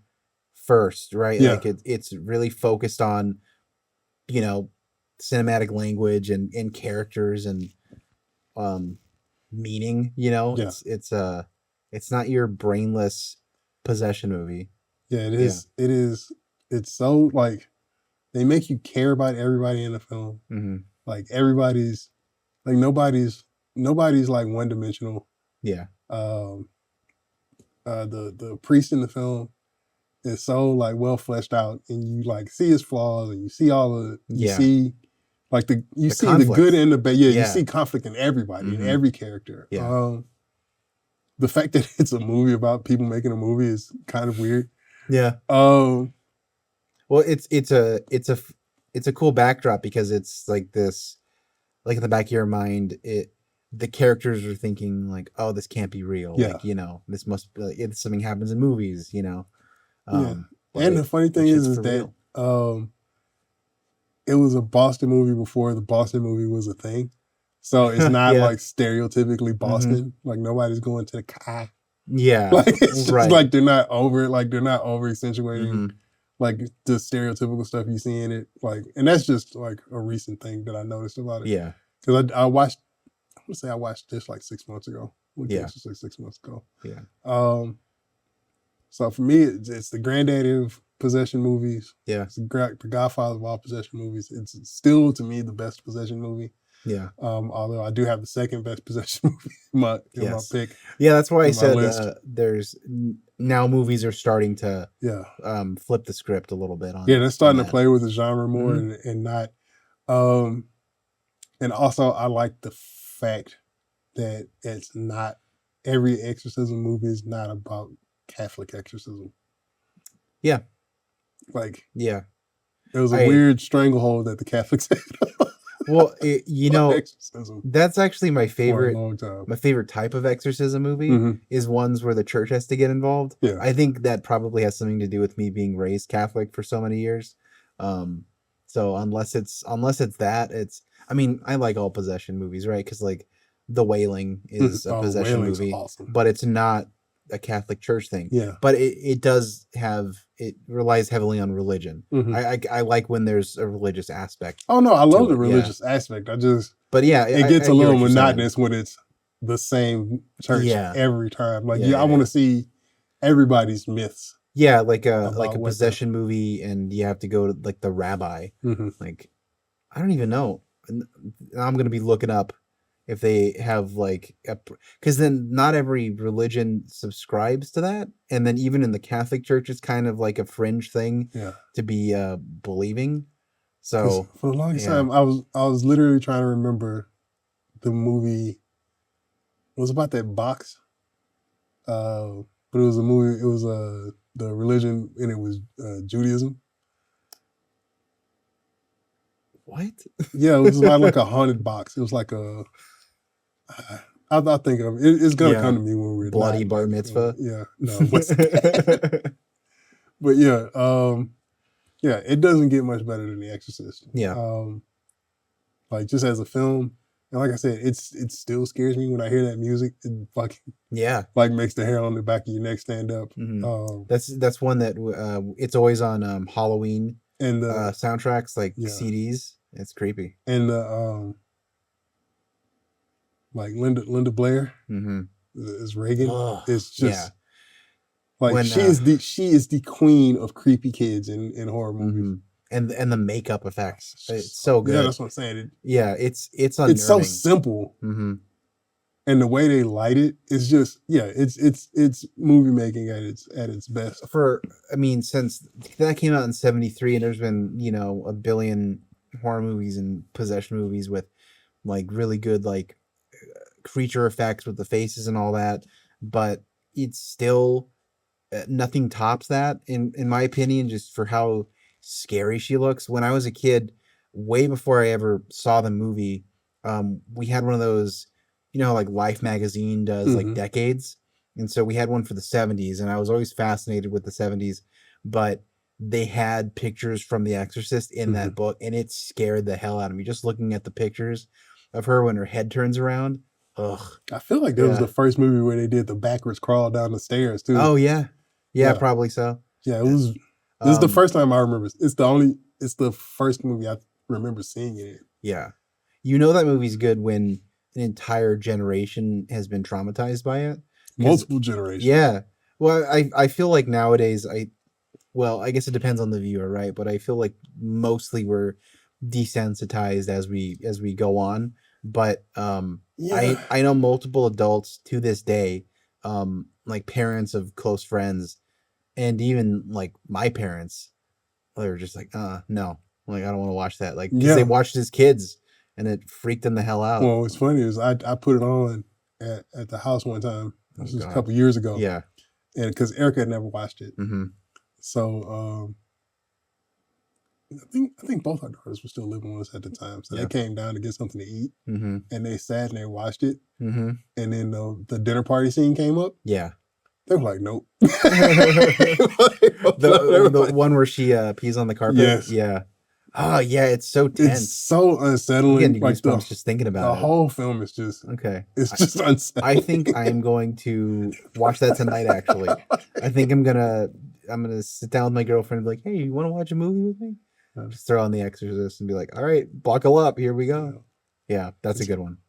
first, right? Yeah. Like it's really focused on, cinematic language and characters and meaning, Yeah. it's not your brainless possession movie. Yeah, it is. It is. It's so, like, they make you care about everybody in the film. Mm-hmm. Like, everybody's, like, nobody's like one dimensional. Yeah. The priest in the film is so, like, well fleshed out, and you, like, see his flaws, and you see all of you Yeah. see like you The see conflict. the good and the bad. Yeah, Yeah. you see conflict in everybody, in Mhm. every character. Yeah. The fact that it's a movie about people making a movie is kind of weird. Yeah. Um, Well, it's a cool backdrop because it's like this, like in the back of your mind, the characters are thinking like, oh, this can't be real. Yeah. Like, this must be like, something happens in movies, Yeah. but and the funny thing is shit's for that real. it was a Boston movie before the Boston movie was a thing. So it's not Yeah. like stereotypically Boston. Like, nobody's going to the car. Yeah. Like, it's just Right. like they're not over accentuating Mhm. like the stereotypical stuff you see in it. Like, and that's just like a recent thing that I noticed about it. Yeah. Because I watched this like 6 months ago. Yeah. Just like 6 months ago. Yeah. So for me, it's the granddaddy of possession movies. Yeah. It's the godfather of all possession movies. It's still, to me, the best possession movie. Yeah. Although I do have the second best possession movie in my Yes. pick. Yeah. That's why I On my said list. there's now movies are starting to Yeah. flip the script a little bit on. Yeah, they're starting on to that. play with the genre more Mhm. and not. And also, I like the fact that it's not every exorcism movie is not about Catholic exorcism. Yeah. Like, Yeah. it was a weird stranglehold that the Catholics had. Well, exorcism that's actually my for a favorite. long time. My favorite type of exorcism movie Mhm. is ones where the church has to get involved. Yeah. I think that probably has something to do with me being raised Catholic for so many years. So unless it's that, I mean, I like all possession movies, right? Because like The Wailing is a possession Wailing's movie, awesome. but it's not a Catholic church thing. Yeah. But it relies heavily on religion. Mhm. I like when there's a religious aspect. Oh no, I love the it, yeah. religious aspect. But yeah, it gets I a hear little what you're saying. monotonous when it's the same church Yeah. every time. Like, Yeah, I want to see everybody's myths. Yeah, like a About what possession movie, and you have to go to like the rabbi. Mhm. Like, I don't even know. I'm gonna be looking up if they have like because then not every religion subscribes to that, and then even in the Catholic Church, it's kind of like a fringe thing Yeah. to be believing. 'Cause So for the longest yeah. time, I was literally trying to remember the movie. It was about that box, but it was a movie. It was the religion, and it was Judaism. What? Yeah, it was about like a haunted box. It was like a. I'll think of it. It's gonna Yeah. come to me when we're Bloody not, bar like, mitzvah? Yeah, no, it wasn't that. But yeah, yeah, it doesn't get much better than The Exorcist. Yeah. Like just as a film, and like I said, it still scares me when I hear that music. It fucking Yeah. like makes the hair on the back of your neck stand up. Mhm. That's one that it's always on Halloween And the soundtracks, like yeah. CDs. It's creepy. And the like Linda Blair is Reagan. Oh, It's just yeah. like When, she is the queen of creepy kids in horror movies. And the makeup effects, it's so good. Yeah, that's what I'm saying. It's unnerving. It's so simple. And the way they light it, it's just it's movie making at its best. I mean, since that came out in 73, and there's been, a billion horror movies and possession movies with like really good like creature effects with the faces and all that, but it's still nothing tops that in my opinion, just for how scary she looks. When I was a kid, way before I ever saw the movie, we had one of those, like Life magazine does like decades. And so we had one for the 70s, and I was always fascinated with the 70s, but they had pictures from The Exorcist in that book, and it scared the hell out of me just looking at the pictures of her when her head turns around. Ugh. I feel like that was the first movie where they did the backwards crawl down the stairs too. Oh yeah. Yeah, probably so. Yeah, it was. This is the first time I remember. It's the first movie I remember seeing it. Yeah. That movie's good when an entire generation has been traumatized by it. Multiple generations. Yeah. Well, I feel like nowadays I guess it depends on the viewer, right? But I feel like mostly we're desensitized as we go on. But I know multiple adults to this day, like parents of close friends, and even like my parents, they're just like, no, like I don't want to watch that. Like, because they watched as kids and it freaked them the hell out. Well, what's funny is I put it on at the house one time. This was a couple years ago. Yeah. And because Erica had never watched it. So I think both our daughters were still living with us at the time. So they came down to get something to eat. And they sat and they watched it. And then the dinner party scene came up. Yeah. They were like, nope. The one where she pees on the carpet. Yes. Yeah. Oh yeah, it's so tense. It's so unsettling. I'm getting goosebumps just thinking about it. The whole film is just okay. It's just unsettling. I think I'm going to watch that tonight. Actually, I think I'm gonna sit down with my girlfriend and be like, "Hey, you want to watch a movie with me?" Just throw on The Exorcist and be like, "All right, buckle up. Here we go." Yeah, that's a good one.